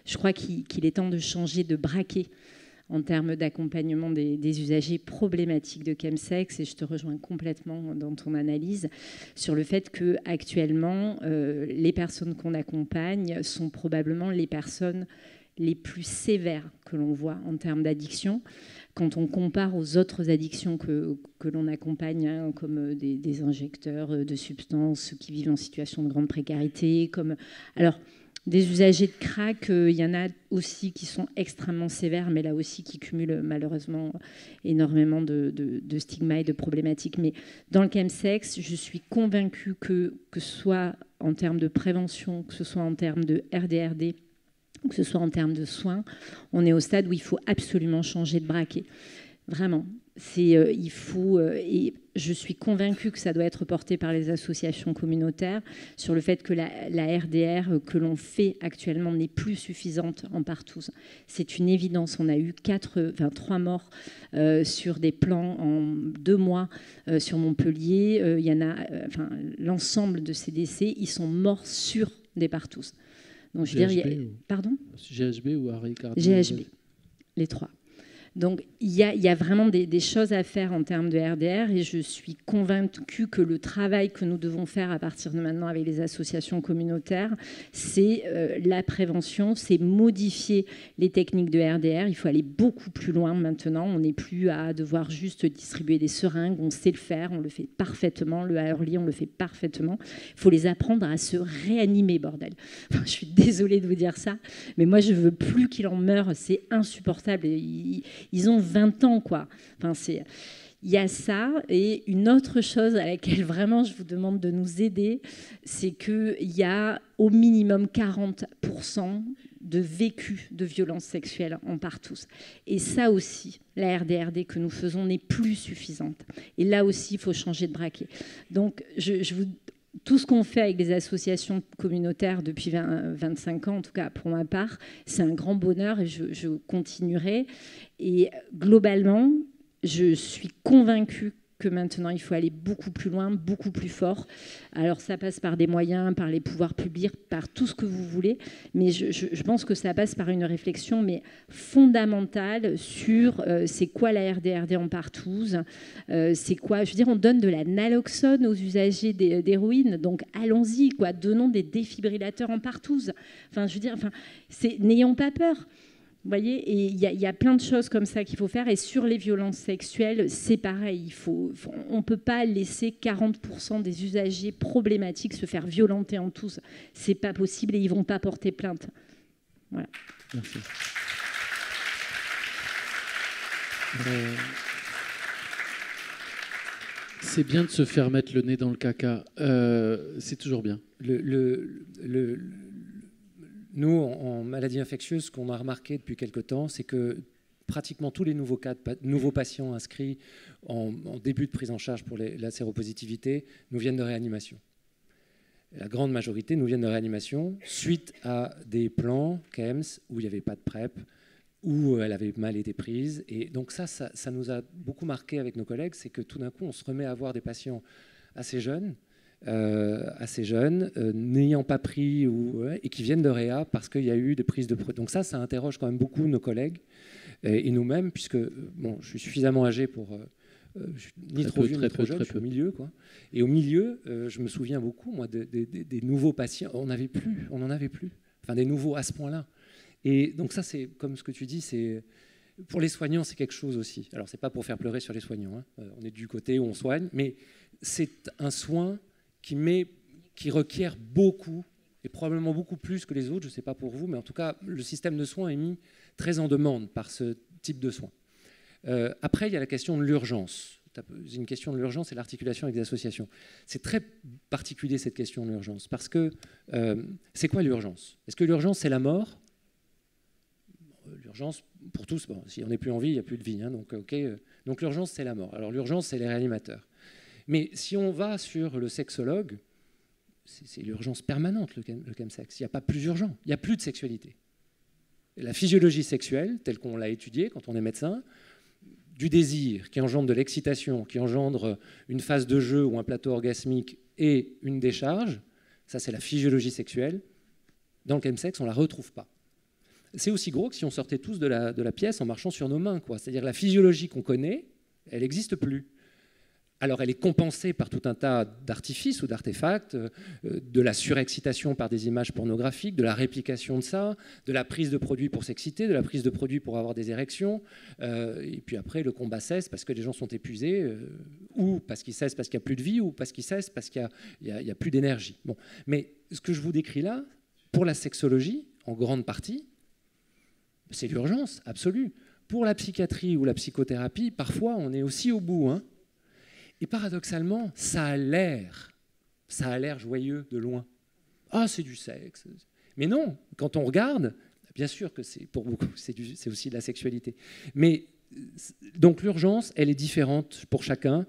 je crois qu'il est temps de changer de braquet en termes d'accompagnement des usagers problématiques de chemsex. Et je te rejoins complètement dans ton analyse sur le fait qu'actuellement, les personnes qu'on accompagne sont probablement les personnes les plus sévères que l'on voit en termes d'addiction. Quand on compare aux autres addictions que l'on accompagne, comme des injecteurs de substances, ceux qui vivent en situation de grande précarité, alors, des usagers de crack, il y en a aussi qui sont extrêmement sévères, mais là aussi qui cumulent malheureusement énormément de stigmas et de problématiques. Mais dans le chemsex, je suis convaincue que ce soit en termes de prévention, que ce soit en termes de RDRD, que ce soit en termes de soins, on est au stade où il faut absolument changer de braquet. Vraiment. Et je suis convaincue que ça doit être porté par les associations communautaires sur le fait que la RDR que l'on fait actuellement n'est plus suffisante en partouze. C'est une évidence. On a eu 3 morts sur des plans en 2 mois sur Montpellier. Il y en a, l'ensemble de ces décès, ils sont morts sur des partouzes. Donc, je veux dire, pardon ? GHB ou arrêt cardio ? GHB, les 3. Donc, il y a vraiment des choses à faire en termes de RDR, et je suis convaincue que le travail que nous devons faire à partir de maintenant avec les associations communautaires, c'est la prévention, c'est modifier les techniques de RDR. Il faut aller beaucoup plus loin maintenant. On n'est plus à devoir juste distribuer des seringues. On sait le faire, on le fait parfaitement. Le Early, on le fait parfaitement. Il faut les apprendre à se réanimer, bordel. Enfin, je suis désolée de vous dire ça, mais moi, je veux plus qu'il en meure. C'est insupportable. Ils ont 20 ans, quoi. Enfin, il y a ça. Et une autre chose à laquelle vraiment je vous demande de nous aider, c'est qu'il y a au minimum 40% de vécu de violences sexuelles en partouze. Et ça aussi, la RDRD que nous faisons n'est plus suffisante. Et là aussi, il faut changer de braquet. Donc, tout ce qu'on fait avec les associations communautaires depuis 25 ans, en tout cas pour ma part, c'est un grand bonheur, et je continuerai. Et globalement, je suis convaincue que maintenant, il faut aller beaucoup plus loin, beaucoup plus fort. Alors, ça passe par des moyens, par les pouvoirs publics, par tout ce que vous voulez, mais je pense que ça passe par une réflexion fondamentale sur c'est quoi la RDRD en partouze, c'est quoi, je veux dire, on donne de la naloxone aux usagers d'héroïne, donc allons-y, quoi, donnons des défibrillateurs en partouze. Enfin, je veux dire, n'ayons pas peur. Vous voyez, et il y a plein de choses comme ça qu'il faut faire. Et sur les violences sexuelles, c'est pareil. On ne peut pas laisser 40% des usagers problématiques se faire violenter en tous. C'est pas possible, et ils ne vont pas porter plainte. Voilà. Merci. C'est bien de se faire mettre le nez dans le caca. C'est toujours bien. Nous, en maladie infectieuse, ce qu'on a remarqué depuis quelque temps, c'est que pratiquement tous les nouveaux patients inscrits en début de prise en charge pour la séropositivité nous viennent de réanimation. La grande majorité nous viennent de réanimation suite à des plans KEMS où il n'y avait pas de PrEP, où elle avait mal été prise. Et donc ça nous a beaucoup marqué avec nos collègues, c'est que tout d'un coup, on se remet à avoir des patients assez jeunes assez jeunes, n'ayant pas pris et qui viennent de réa parce qu'il y a eu des prises de produits. Donc ça interroge quand même beaucoup nos collègues et nous-mêmes, puisque je suis suffisamment âgé pour... je suis ni trop vieux ni trop jeune, je suis au milieu, quoi. Et au milieu, je me souviens beaucoup, moi, des nouveaux patients. On n'en avait plus. Enfin, des nouveaux à ce point-là. Et donc ça, c'est comme ce que tu dis, c'est... Pour les soignants, c'est quelque chose aussi. Alors, c'est pas pour faire pleurer sur les soignants, hein. On est du côté où on soigne, mais c'est un soin qui requiert beaucoup, et probablement beaucoup plus que les autres, je ne sais pas pour vous, mais en tout cas, le système de soins est mis très en demande par ce type de soins. Après, il y a la question de l'urgence. Une question de l'urgence et l'articulation avec des associations. C'est très particulier, cette question de l'urgence, parce que c'est quoi l'urgence? Est-ce que l'urgence, c'est la mort? L'urgence, pour tous, bon, si on n'est plus en vie, il n'y a plus de vie, hein, donc, okay. Donc l'urgence, c'est la mort. Alors l'urgence, c'est les réanimateurs. Mais si on va sur le sexologue, c'est l'urgence permanente, le chemsex. Il n'y a pas plus urgent, il n'y a plus de sexualité. La physiologie sexuelle, telle qu'on l'a étudiée quand on est médecin, du désir qui engendre de l'excitation, qui engendre une phase de jeu ou un plateau orgasmique et une décharge, ça c'est la physiologie sexuelle. Dans le chemsex, on ne la retrouve pas. C'est aussi gros que si on sortait tous de la pièce en marchant sur nos mains, quoi. C'est-à-dire la physiologie qu'on connaît, elle n'existe plus. Alors elle est compensée par tout un tas d'artifices ou d'artefacts, de la surexcitation par des images pornographiques, de la réplication de ça, de la prise de produits pour s'exciter, de la prise de produits pour avoir des érections, et puis après le combat cesse parce que les gens sont épuisés, ou parce qu'ils cessent parce qu'il n'y a plus de vie, ou parce qu'ils cessent parce qu'il n'y a plus d'énergie. Bon. Mais ce que je vous décris là, pour la sexologie, en grande partie, c'est l'urgence absolue. Pour la psychiatrie ou la psychothérapie, parfois on est aussi au bout, hein. Et paradoxalement, ça a l'air joyeux de loin. Ah, c'est du sexe. Mais non, quand on regarde, bien sûr que pour beaucoup, c'est aussi de la sexualité. Mais donc l'urgence, elle est différente pour chacun.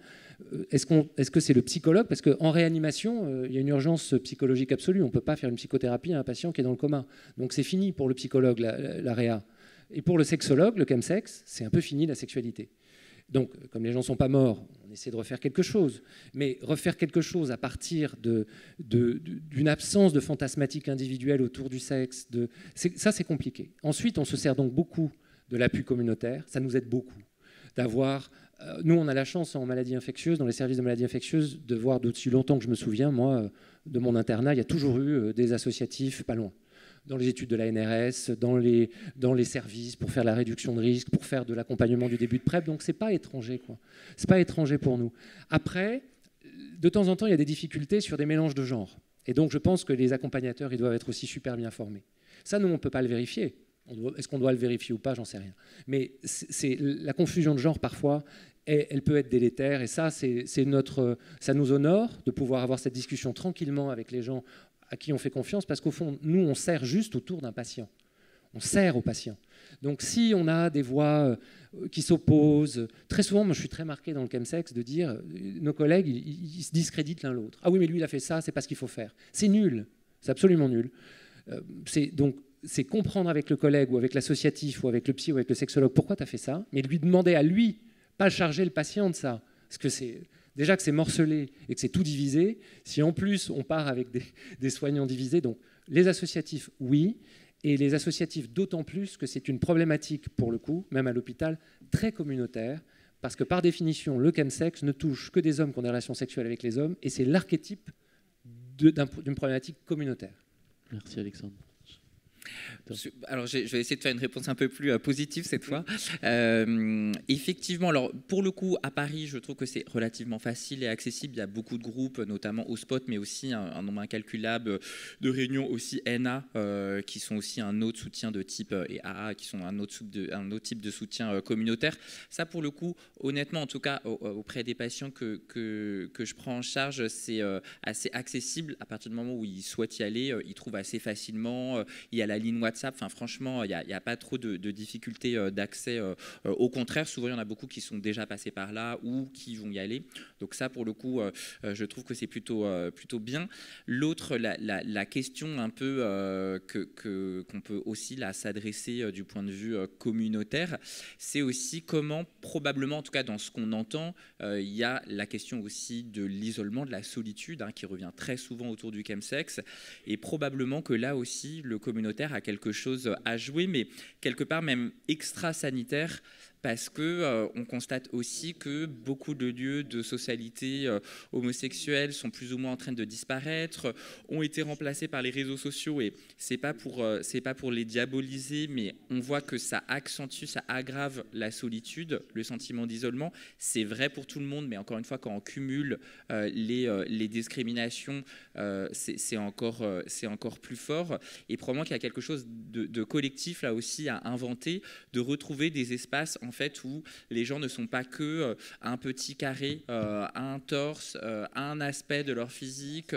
Est-ce que c'est le psychologue? Parce qu'en réanimation, il y a une urgence psychologique absolue. On ne peut pas faire une psychothérapie à un patient qui est dans le coma. Donc c'est fini pour le psychologue, la réa. Et pour le sexologue, le chemsex, c'est un peu fini la sexualité. Donc, comme les gens ne sont pas morts, on essaie de refaire quelque chose. Mais refaire quelque chose à partir d'une absence de fantasmatique individuelle autour du sexe, ça c'est compliqué. Ensuite, on se sert donc beaucoup de l'appui communautaire. Ça nous aide beaucoup d'avoir... nous, on a la chance en maladies infectieuses, dans les services de maladies infectieuses, de voir d'aussi longtemps que je me souviens, moi, de mon internat, il y a toujours eu des associatifs pas loin. Dans les études de la NRS, dans les services pour faire la réduction de risque, pour faire de l'accompagnement du début de PrEP. Donc, ce n'est pas étranger, quoi. Ce n'est pas étranger pour nous. Après, de temps en temps, il y a des difficultés sur des mélanges de genres. Et donc, je pense que les accompagnateurs, ils doivent être aussi super bien formés. Ça, nous, on ne peut pas le vérifier. Est-ce qu'on doit le vérifier ou pas? J'en sais rien. Mais la confusion de genre, parfois, elle peut être délétère. Et ça, ça nous honore de pouvoir avoir cette discussion tranquillement avec les gens à qui on fait confiance, parce qu'au fond, nous, on sert juste autour d'un patient. On sert au patient. Donc, si on a des voix qui s'opposent, très souvent, moi, je suis très marqué dans le chemsex de dire, nos collègues, ils se discréditent l'un l'autre. Ah oui, mais lui, il a fait ça, c'est pas ce qu'il faut faire. C'est nul. C'est absolument nul. Donc, c'est comprendre avec le collègue ou avec l'associatif ou avec le psy ou avec le sexologue pourquoi tu as fait ça, mais lui demander à lui, pas charger le patient de ça. Parce que c'est... Déjà que c'est morcelé et que c'est tout divisé, si en plus on part avec des soignants divisés, donc les associatifs, oui, et les associatifs d'autant plus que c'est une problématique, pour le coup, même à l'hôpital, très communautaire, parce que par définition, le chemsex ne touche que des hommes qui ont des relations sexuelles avec les hommes, et c'est l'archétype d'une problématique communautaire. Merci Alexandre. Alors, je vais essayer de faire une réponse un peu plus positive cette fois. Effectivement, alors pour le coup, à Paris, je trouve que c'est relativement facile et accessible. Il y a beaucoup de groupes, notamment au Spot, mais aussi un nombre incalculable de réunions aussi NA, qui sont aussi un autre soutien de type et AA, qui sont un autre type de soutien communautaire. Ça, pour le coup, honnêtement, en tout cas, auprès des patients que je prends en charge, c'est assez accessible à partir du moment où ils souhaitent y aller. Ils trouvent assez facilement. Il y a la ligne WhatsApp. Enfin, franchement, il n'y a pas trop de difficultés d'accès. Au contraire, souvent, il y en a beaucoup qui sont déjà passés par là ou qui vont y aller. Donc ça, pour le coup, je trouve que c'est plutôt bien. L'autre, la question un peu qu'on peut aussi là s'adresser du point de vue communautaire, c'est aussi comment, probablement, en tout cas dans ce qu'on entend, il y a la question aussi de l'isolement, de la solitude, qui revient très souvent autour du chemsex, et probablement que là aussi, le communautaire a quelque chose à jouer, mais quelque part même extra-sanitaire, parce qu'on constate aussi que beaucoup de lieux de socialité homosexuelle sont plus ou moins en train de disparaître, ont été remplacés par les réseaux sociaux, et c'est pas pour les diaboliser, mais on voit que ça accentue, ça aggrave la solitude, le sentiment d'isolement. C'est vrai pour tout le monde, mais encore une fois, quand on cumule les discriminations, c'est encore plus fort, et probablement qu'il y a quelque chose de collectif là aussi à inventer, de retrouver des espaces en fait où les gens ne sont pas que un petit carré, un torse, un aspect de leur physique,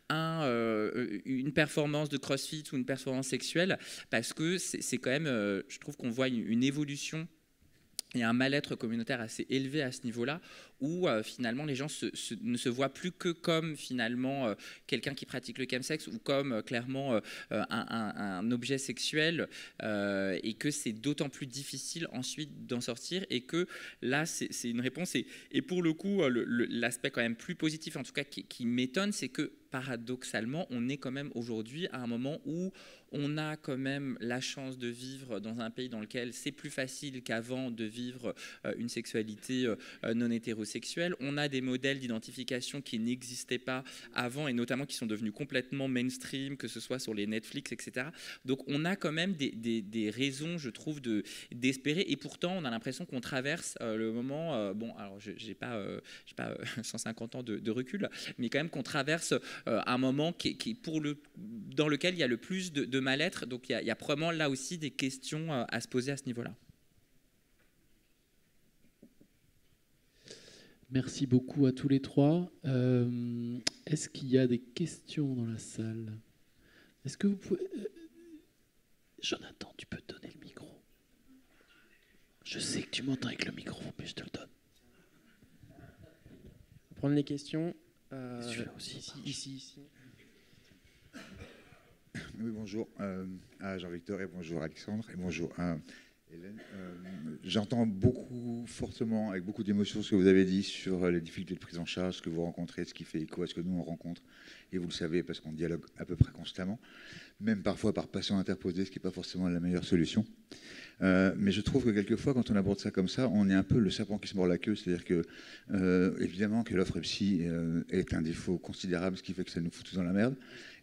une performance de crossfit ou une performance sexuelle, parce que c'est quand même, je trouve qu'on voit une évolution et un mal-être communautaire assez élevé à ce niveau-là, où finalement les gens ne se voient plus que comme finalement quelqu'un qui pratique le chemsex ou comme clairement un objet sexuel, et que c'est d'autant plus difficile ensuite d'en sortir, et que là c'est une réponse, et pour le coup l'aspect quand même plus positif, en tout cas qui m'étonne, c'est que paradoxalement on est quand même aujourd'hui à un moment où on a quand même la chance de vivre dans un pays dans lequel c'est plus facile qu'avant de vivre une sexualité non hétérosexuelle. On a des modèles d'identification qui n'existaient pas avant, et notamment qui sont devenus complètement mainstream, que ce soit sur les Netflix, etc. Donc on a quand même des raisons, je trouve, d'espérer, et pourtant on a l'impression qu'on traverse le moment, bon alors j'ai pas 150 ans de recul, mais quand même qu'on traverse un moment dans lequel il y a le plus de mal-être. Donc il y a probablement là aussi des questions à se poser à ce niveau-là. Merci beaucoup à tous les trois. Est-ce qu'il y a des questions dans la salle? Est-ce que vous pouvez... Jonathan, tu peux te donner le micro. Je sais que tu m'entends avec le micro, mais je te le donne. Prendre les questions. Celui-là aussi. Ici. Oui, bonjour à Jean-Victor, et bonjour Alexandre, et bonjour à Hélène. J'entends fortement, avec beaucoup d'émotion, ce que vous avez dit sur les difficultés de prise en charge, ce que vous rencontrez, ce qui fait écho à ce que nous on rencontre. Et vous le savez, parce qu'on dialogue à peu près constamment, même parfois par patient interposé, ce qui n'est pas forcément la meilleure solution. Mais je trouve que quelquefois, quand on aborde ça comme ça, on est un peu le serpent qui se mord la queue. C'est-à-dire que, évidemment, que l'offre psy est un défaut considérable, ce qui fait que ça nous fout tous dans la merde.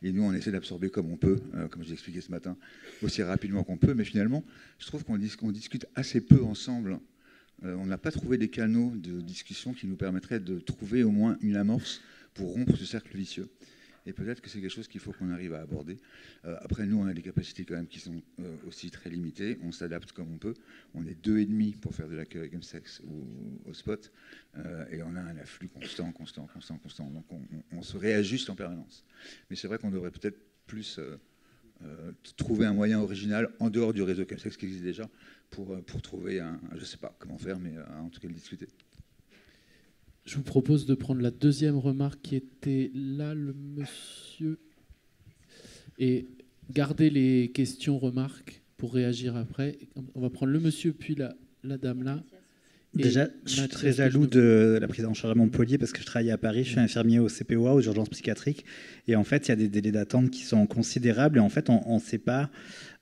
Et nous, on essaie d'absorber comme on peut, comme je l'ai expliqué ce matin, aussi rapidement qu'on peut. Mais finalement, je trouve qu'on discute assez peu ensemble. On n'a pas trouvé des canaux de discussion qui nous permettraient de trouver au moins une amorce pour rompre ce cercle vicieux. Et peut-être que c'est quelque chose qu'il faut qu'on arrive à aborder. Après, nous, on a des capacités quand même qui sont aussi très limitées. On s'adapte comme on peut. On est 2,5 pour faire de l'accueil chemsex au spot. Et on a un afflux constant. Donc, on se réajuste en permanence. Mais c'est vrai qu'on devrait peut-être plus trouver un moyen original en dehors du réseau chemsex qui existe déjà pour trouver je ne sais pas comment faire, mais en tout cas le discuter. Je vous propose de prendre la deuxième remarque qui était là, le monsieur, et garder les questions, remarques pour réagir après. On va prendre le monsieur puis la dame là. Déjà, je suis très jaloux de la prise en charge à Montpellier parce que je travaille à Paris, je suis infirmier au CPOA, aux urgences psychiatriques, et en fait, il y a des délais d'attente qui sont considérables, et en fait, on ne sait pas.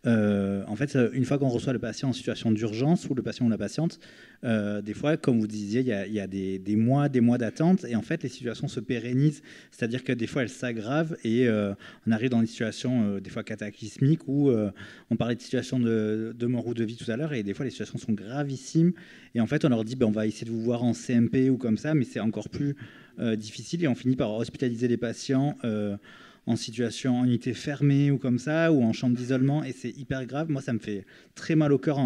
En fait, une fois qu'on reçoit le patient en situation d'urgence, ou le patient ou la patiente, des fois, comme vous disiez, il y a des mois d'attente, et en fait, les situations se pérennisent, c'est-à-dire que des fois, elles s'aggravent, et on arrive dans des situations des fois cataclysmiques, où on parlait de situations de mort ou de vie tout à l'heure, et des fois, les situations sont gravissimes, et en fait, on leur dit, on va essayer de vous voir en CMP ou comme ça, mais c'est encore plus difficile, et on finit par hospitaliser les patients en situation en unité fermée ou comme ça, ou en chambre d'isolement, et c'est hyper grave. Moi, ça me fait très mal au cœur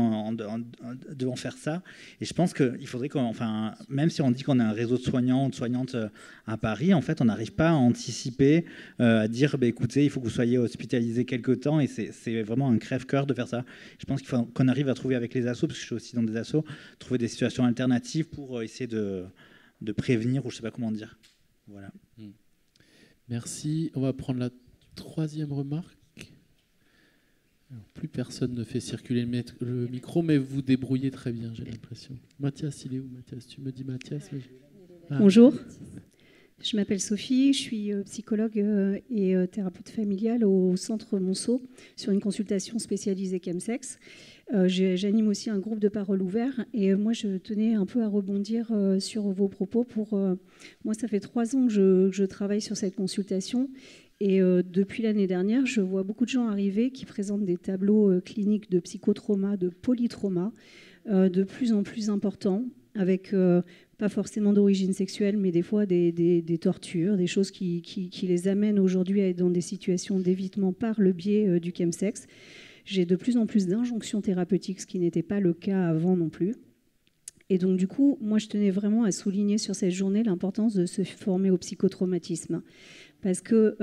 devant faire ça. Et je pense qu'il faudrait même si on dit qu'on a un réseau de soignants ou de soignantes à Paris, en fait, on n'arrive pas à anticiper, à dire, écoutez, il faut que vous soyez hospitalisé quelque temps, et c'est vraiment un crève-cœur de faire ça. Je pense qu'il faut qu'on arrive à trouver avec les assos, parce que je suis aussi dans des assos, trouver des situations alternatives pour essayer de prévenir, ou je ne sais pas comment dire. Voilà. Merci. On va prendre la troisième remarque. Alors, plus personne ne fait circuler le micro, mais vous débrouillez très bien, j'ai l'impression. Mathias, il est où, Mathias? Tu me dis Mathias, mais... Bonjour. Je m'appelle Sophie, je suis psychologue et thérapeute familiale au centre Monceau sur une consultation spécialisée chemsex. J'anime aussi un groupe de parole ouvert et moi je tenais un peu à rebondir sur vos propos. Moi ça fait 3 ans que je travaille sur cette consultation et depuis l'année dernière je vois beaucoup de gens arriver qui présentent des tableaux cliniques de psychotrauma, de polytrauma de plus en plus importants avec... pas forcément d'origine sexuelle, mais des fois des tortures, des choses qui les amènent aujourd'hui à être dans des situations d'évitement par le biais du chemsex. J'ai de plus en plus d'injonctions thérapeutiques, ce qui n'était pas le cas avant non plus. Et donc du coup, moi je tenais vraiment à souligner sur cette journée l'importance de se former au psychotraumatisme. Parce que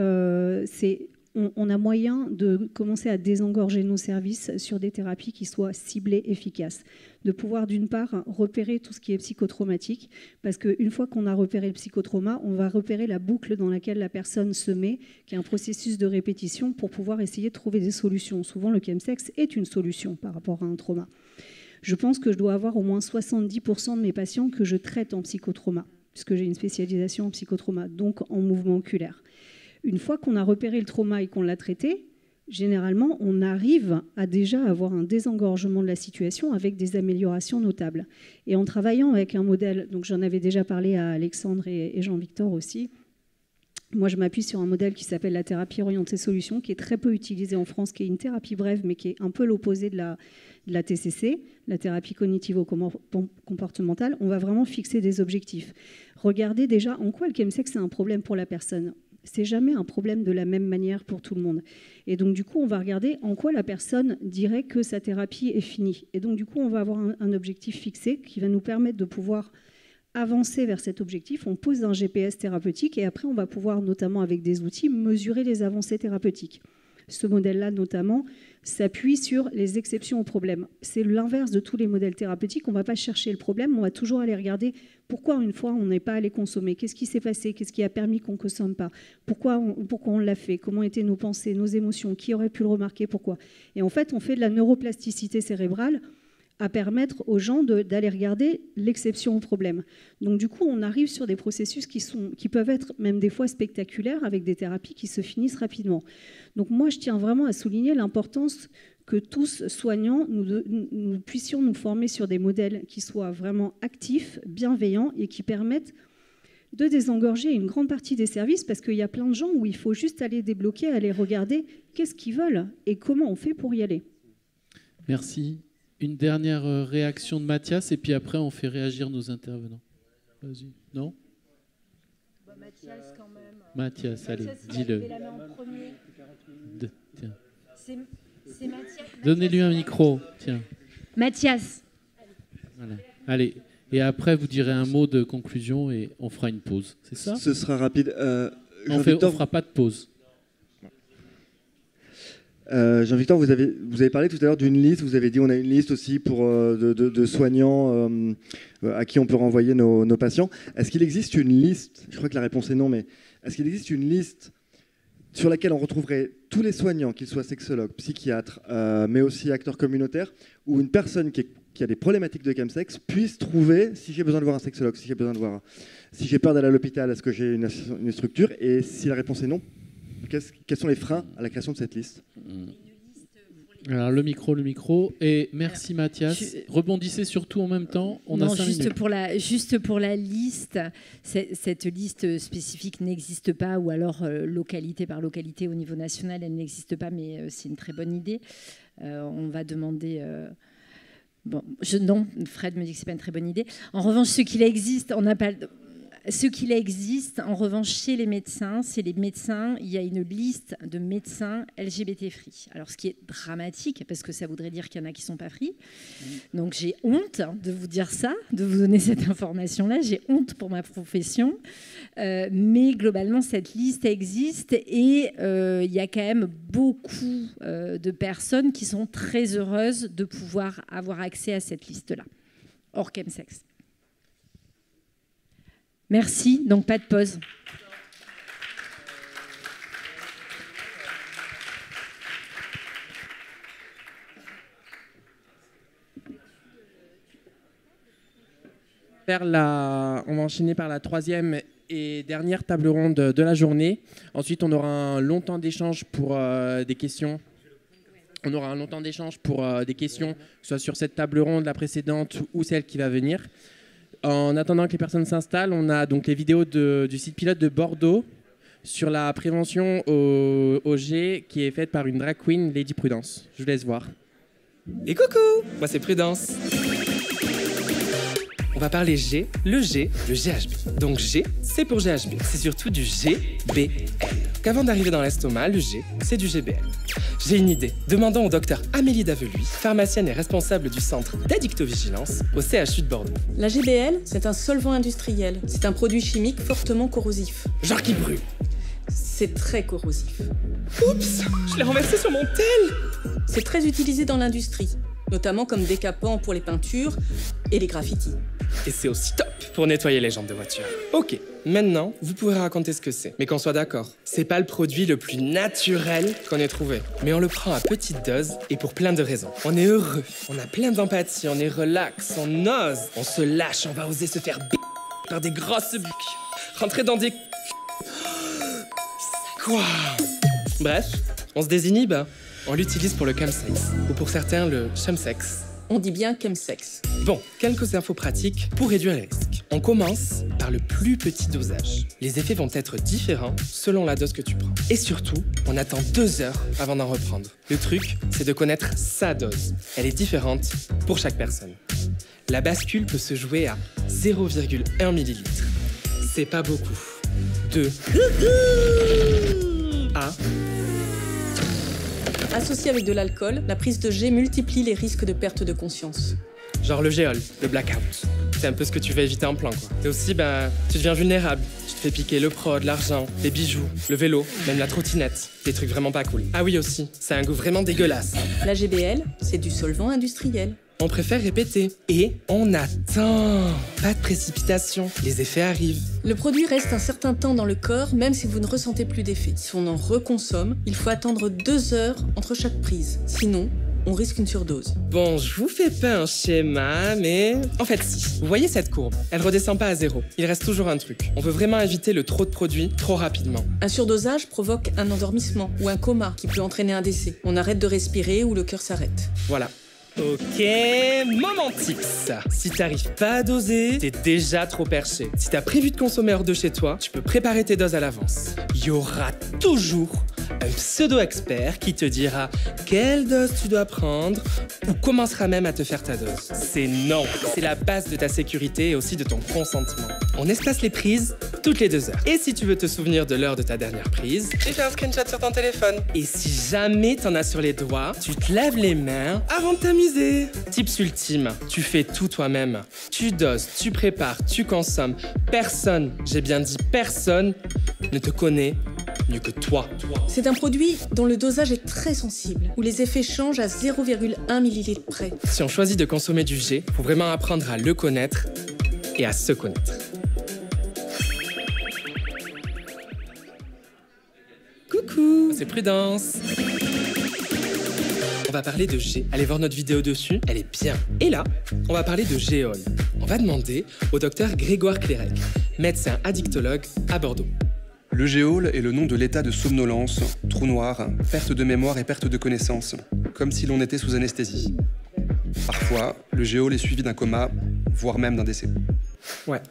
on a moyen de commencer à désengorger nos services sur des thérapies qui soient ciblées, efficaces. De pouvoir, d'une part, repérer tout ce qui est psychotraumatique, parce qu'une fois qu'on a repéré le psychotrauma, on va repérer la boucle dans laquelle la personne se met, qui est un processus de répétition pour pouvoir essayer de trouver des solutions. Souvent, le chemsex est une solution par rapport à un trauma. Je pense que je dois avoir au moins 70% de mes patients que je traite en psychotrauma, puisque j'ai une spécialisation en psychotrauma, donc en mouvement oculaire. Une fois qu'on a repéré le trauma et qu'on l'a traité, généralement, on arrive à déjà avoir un désengorgement de la situation avec des améliorations notables. Et en travaillant avec un modèle, donc j'en avais déjà parlé à Alexandre et Jean-Victor aussi, moi je m'appuie sur un modèle qui s'appelle la thérapie orientée solution, qui est très peu utilisé en France, qui est une thérapie brève, mais qui est un peu l'opposé de la TCC, la thérapie cognitivo-comportementale. On va vraiment fixer des objectifs. Regardez déjà en quoi le chemsex c'est un problème pour la personne. C'est jamais un problème de la même manière pour tout le monde. Et donc, du coup, on va regarder en quoi la personne dirait que sa thérapie est finie. Et donc, du coup, on va avoir un objectif fixé qui va nous permettre de pouvoir avancer vers cet objectif. On pose un GPS thérapeutique et après, on va pouvoir, notamment avec des outils, mesurer les avancées thérapeutiques. Ce modèle-là, notamment, s'appuie sur les exceptions au problème. C'est l'inverse de tous les modèles thérapeutiques. On ne va pas chercher le problème, on va toujours aller regarder pourquoi une fois on n'est pas allé consommer, qu'est-ce qui s'est passé, qu'est-ce qui a permis qu'on ne consomme pas, pourquoi on l'a fait, comment étaient nos pensées, nos émotions, qui aurait pu le remarquer, pourquoi. Et en fait, on fait de la neuroplasticité cérébrale à permettre aux gens d'aller regarder l'exception au problème. Donc du coup, on arrive sur des processus qui peuvent être même des fois spectaculaires avec des thérapies qui se finissent rapidement. Donc moi, je tiens vraiment à souligner l'importance que tous, soignants, nous puissions nous former sur des modèles qui soient vraiment actifs, bienveillants et qui permettent de désengorger une grande partie des services parce qu'il y a plein de gens où il faut juste aller débloquer, aller regarder qu'est-ce qu'ils veulent et comment on fait pour y aller. Merci. Une dernière réaction de Mathias et puis après on fait réagir nos intervenants. Vas-y. Non ? Mathias quand même. Mathias, allez, dis-le. Tiens. C'est Mathias. Donnez-lui un micro. Tiens. Mathias. Voilà. Allez. Et après vous direz un mot de conclusion et on fera une pause. C'est ça ? Ce sera rapide. On fera pas de pause. Jean-Victor, vous avez parlé tout à l'heure d'une liste. Vous avez dit on a une liste aussi pour de soignants à qui on peut renvoyer nos patients. Est-ce qu'il existe une liste ? Je crois que la réponse est non, mais est-ce qu'il existe une liste sur laquelle on retrouverait tous les soignants, qu'ils soient sexologues, psychiatres, mais aussi acteurs communautaires, où une personne qui a des problématiques de chemsex puisse trouver, si j'ai besoin de voir un sexologue, si j'ai peur d'aller à l'hôpital, est-ce que j'ai une structure ? Et si la réponse est non, quels sont les freins à la création de cette liste ? Alors le micro. Et merci Mathias. Rebondissez surtout en même temps. On a 5 minutes. Juste pour la liste, cette liste spécifique n'existe pas, ou alors localité par localité au niveau national, elle n'existe pas, mais c'est une très bonne idée. On va demander... non, Fred me dit que ce n'est pas une très bonne idée. En revanche, ce qu'il existe, on n'a pas... Ce qu'il existe, en revanche, chez les médecins, c'est les médecins, il y a une liste de médecins LGBT free. Alors, ce qui est dramatique, parce que ça voudrait dire qu'il y en a qui ne sont pas free. Donc, j'ai honte de vous dire ça, de vous donner cette information-là. J'ai honte pour ma profession. Mais globalement, cette liste existe et il y a quand même beaucoup de personnes qui sont très heureuses de pouvoir avoir accès à cette liste-là, hors chemsex. Merci, donc pas de pause. On va enchaîner par la troisième et dernière table ronde de la journée. Ensuite, on aura un long temps d'échange pour des questions. On aura un long temps d'échange pour des questions, soit sur cette table ronde, la précédente ou celle qui va venir. En attendant que les personnes s'installent, on a donc les vidéos du site pilote de Bordeaux sur la prévention au G qui est faite par une drag queen, Lady Prudence. Je vous laisse voir. Et coucou, moi c'est Prudence. On va parler G, le GHB. Donc G, c'est pour GHB. C'est surtout du GBL. Qu'avant d'arriver dans l'estomac, le G, c'est du GBL. J'ai une idée. Demandons au docteur Amélie Daveluy, pharmacienne et responsable du centre d'addictovigilance au CHU de Bordeaux. La GBL, c'est un solvant industriel. C'est un produit chimique fortement corrosif. Genre qui brûle. C'est très corrosif. Oups, je l'ai renversé sur mon tel. C'est très utilisé dans l'industrie, notamment comme décapant pour les peintures et les graffitis. Et c'est aussi top pour nettoyer les jantes de voiture. Ok, maintenant, vous pouvez raconter ce que c'est. Mais qu'on soit d'accord, c'est pas le produit le plus naturel qu'on ait trouvé. Mais on le prend à petite dose et pour plein de raisons. On est heureux, on a plein d'empathie, on est relax, on ose, on se lâche, on va oser se faire par des grosses buques, rentrer dans des... Quoi? Bref, on se désinhibe, on l'utilise pour le chemsex, ou pour certains le chemsex. On dit bien chemsex. Bon, quelques infos pratiques pour réduire les risques. On commence par le plus petit dosage. Les effets vont être différents selon la dose que tu prends. Et surtout, on attend 2 heures avant d'en reprendre. Le truc, c'est de connaître sa dose. Elle est différente pour chaque personne. La bascule peut se jouer à 0,1 ml. C'est pas beaucoup. 2 à... Associé avec de l'alcool, la prise de G multiplie les risques de perte de conscience. Genre le géol, le blackout. C'est un peu ce que tu veux éviter en plan, quoi. Et aussi, tu deviens vulnérable. Tu te fais piquer le prod, l'argent, les bijoux, le vélo, même la trottinette. Des trucs vraiment pas cool. Ah oui aussi, ça a un goût vraiment dégueulasse. La GBL, c'est du solvant industriel. On préfère répéter. Et on attend. Pas de précipitation. Les effets arrivent. Le produit reste un certain temps dans le corps, même si vous ne ressentez plus d'effet. Si on en reconsomme, il faut attendre 2 heures entre chaque prise. Sinon, on risque une surdose. Bon, je vous fais pas un schéma, mais... En fait, si. Vous voyez cette courbe? Elle redescend pas à 0. Il reste toujours un truc. On veut vraiment éviter le trop de produits trop rapidement. Un surdosage provoque un endormissement ou un coma qui peut entraîner un décès. On arrête de respirer ou le cœur s'arrête. Voilà. Ok, moment tips. Si t'arrives pas à doser, t'es déjà trop perché. Si t'as prévu de consommer hors de chez toi, tu peux préparer tes doses à l'avance. Il y aura toujours un pseudo-expert qui te dira quelle dose tu dois prendre ou commencera même à te faire ta dose. C'est non, c'est la base de ta sécurité et aussi de ton consentement. On espace les prises toutes les 2 heures. Et si tu veux te souvenir de l'heure de ta dernière prise, tu fais un screenshot sur ton téléphone. Et si jamais t'en as sur les doigts, tu te laves les mains avant de t'amuser. Tips ultime, tu fais tout toi-même. Tu doses, tu prépares, tu consommes. Personne, j'ai bien dit personne, ne te connaît mieux que toi. C'est un produit dont le dosage est très sensible, où les effets changent à 0,1 ml près. Si on choisit de consommer du G, faut vraiment apprendre à le connaître et à se connaître. Coucou, c'est Prudence. On va parler de G. Allez voir notre vidéo dessus, elle est bien. Et là, on va parler de géol. On va demander au docteur Grégoire Clérec, médecin addictologue à Bordeaux. Le géol est le nom de l'état de somnolence, trou noir, perte de mémoire et perte de connaissance, comme si l'on était sous anesthésie. Parfois, le géol est suivi d'un coma, voire même d'un décès. Ouais,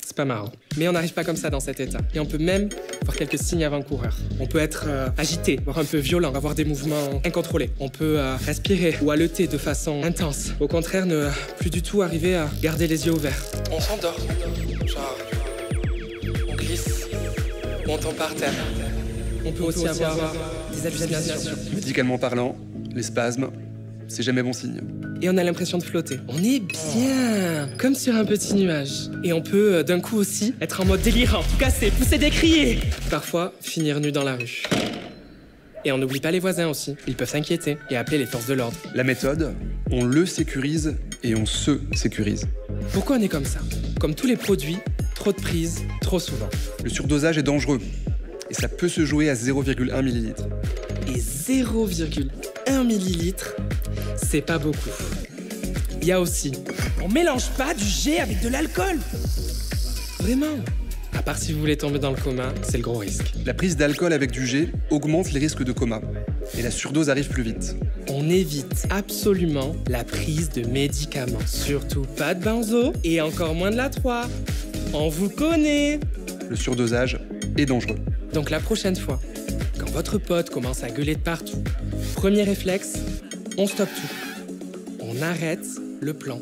c'est pas marrant. Mais on n'arrive pas comme ça dans cet état. Et on peut même voir quelques signes avant-coureurs. On peut être agité, voire un peu violent, avoir des mouvements incontrôlés. On peut respirer ou haleter de façon intense. Au contraire, ne plus du tout arriver à garder les yeux ouverts. On s'endort. Genre... ou on tombe par terre. On peut aussi avoir des hallucinations. Médicalement parlant, les spasmes, c'est jamais bon signe. Et on a l'impression de flotter. On est bien, comme sur un petit nuage. Et on peut d'un coup aussi être en mode délirant, tout casser, pousser des crier. Parfois, finir nu dans la rue. Et on n'oublie pas les voisins aussi. Ils peuvent s'inquiéter et appeler les forces de l'ordre. La méthode, on le sécurise et on se sécurise. Pourquoi on est comme ça? Comme tous les produits, trop de prise, trop souvent. Le surdosage est dangereux et ça peut se jouer à 0,1 ml. Et 0,1 millilitre, c'est pas beaucoup. Il y a aussi, on mélange pas du jet avec de l'alcool. Vraiment. À part si vous voulez tomber dans le coma, c'est le gros risque. La prise d'alcool avec du jet augmente les risques de coma. Et la surdose arrive plus vite. On évite absolument la prise de médicaments. Surtout pas de benzo et encore moins de la 3. On vous connaît. Le surdosage est dangereux. Donc la prochaine fois, quand votre pote commence à gueuler de partout, premier réflexe, on stoppe tout. On arrête le plan.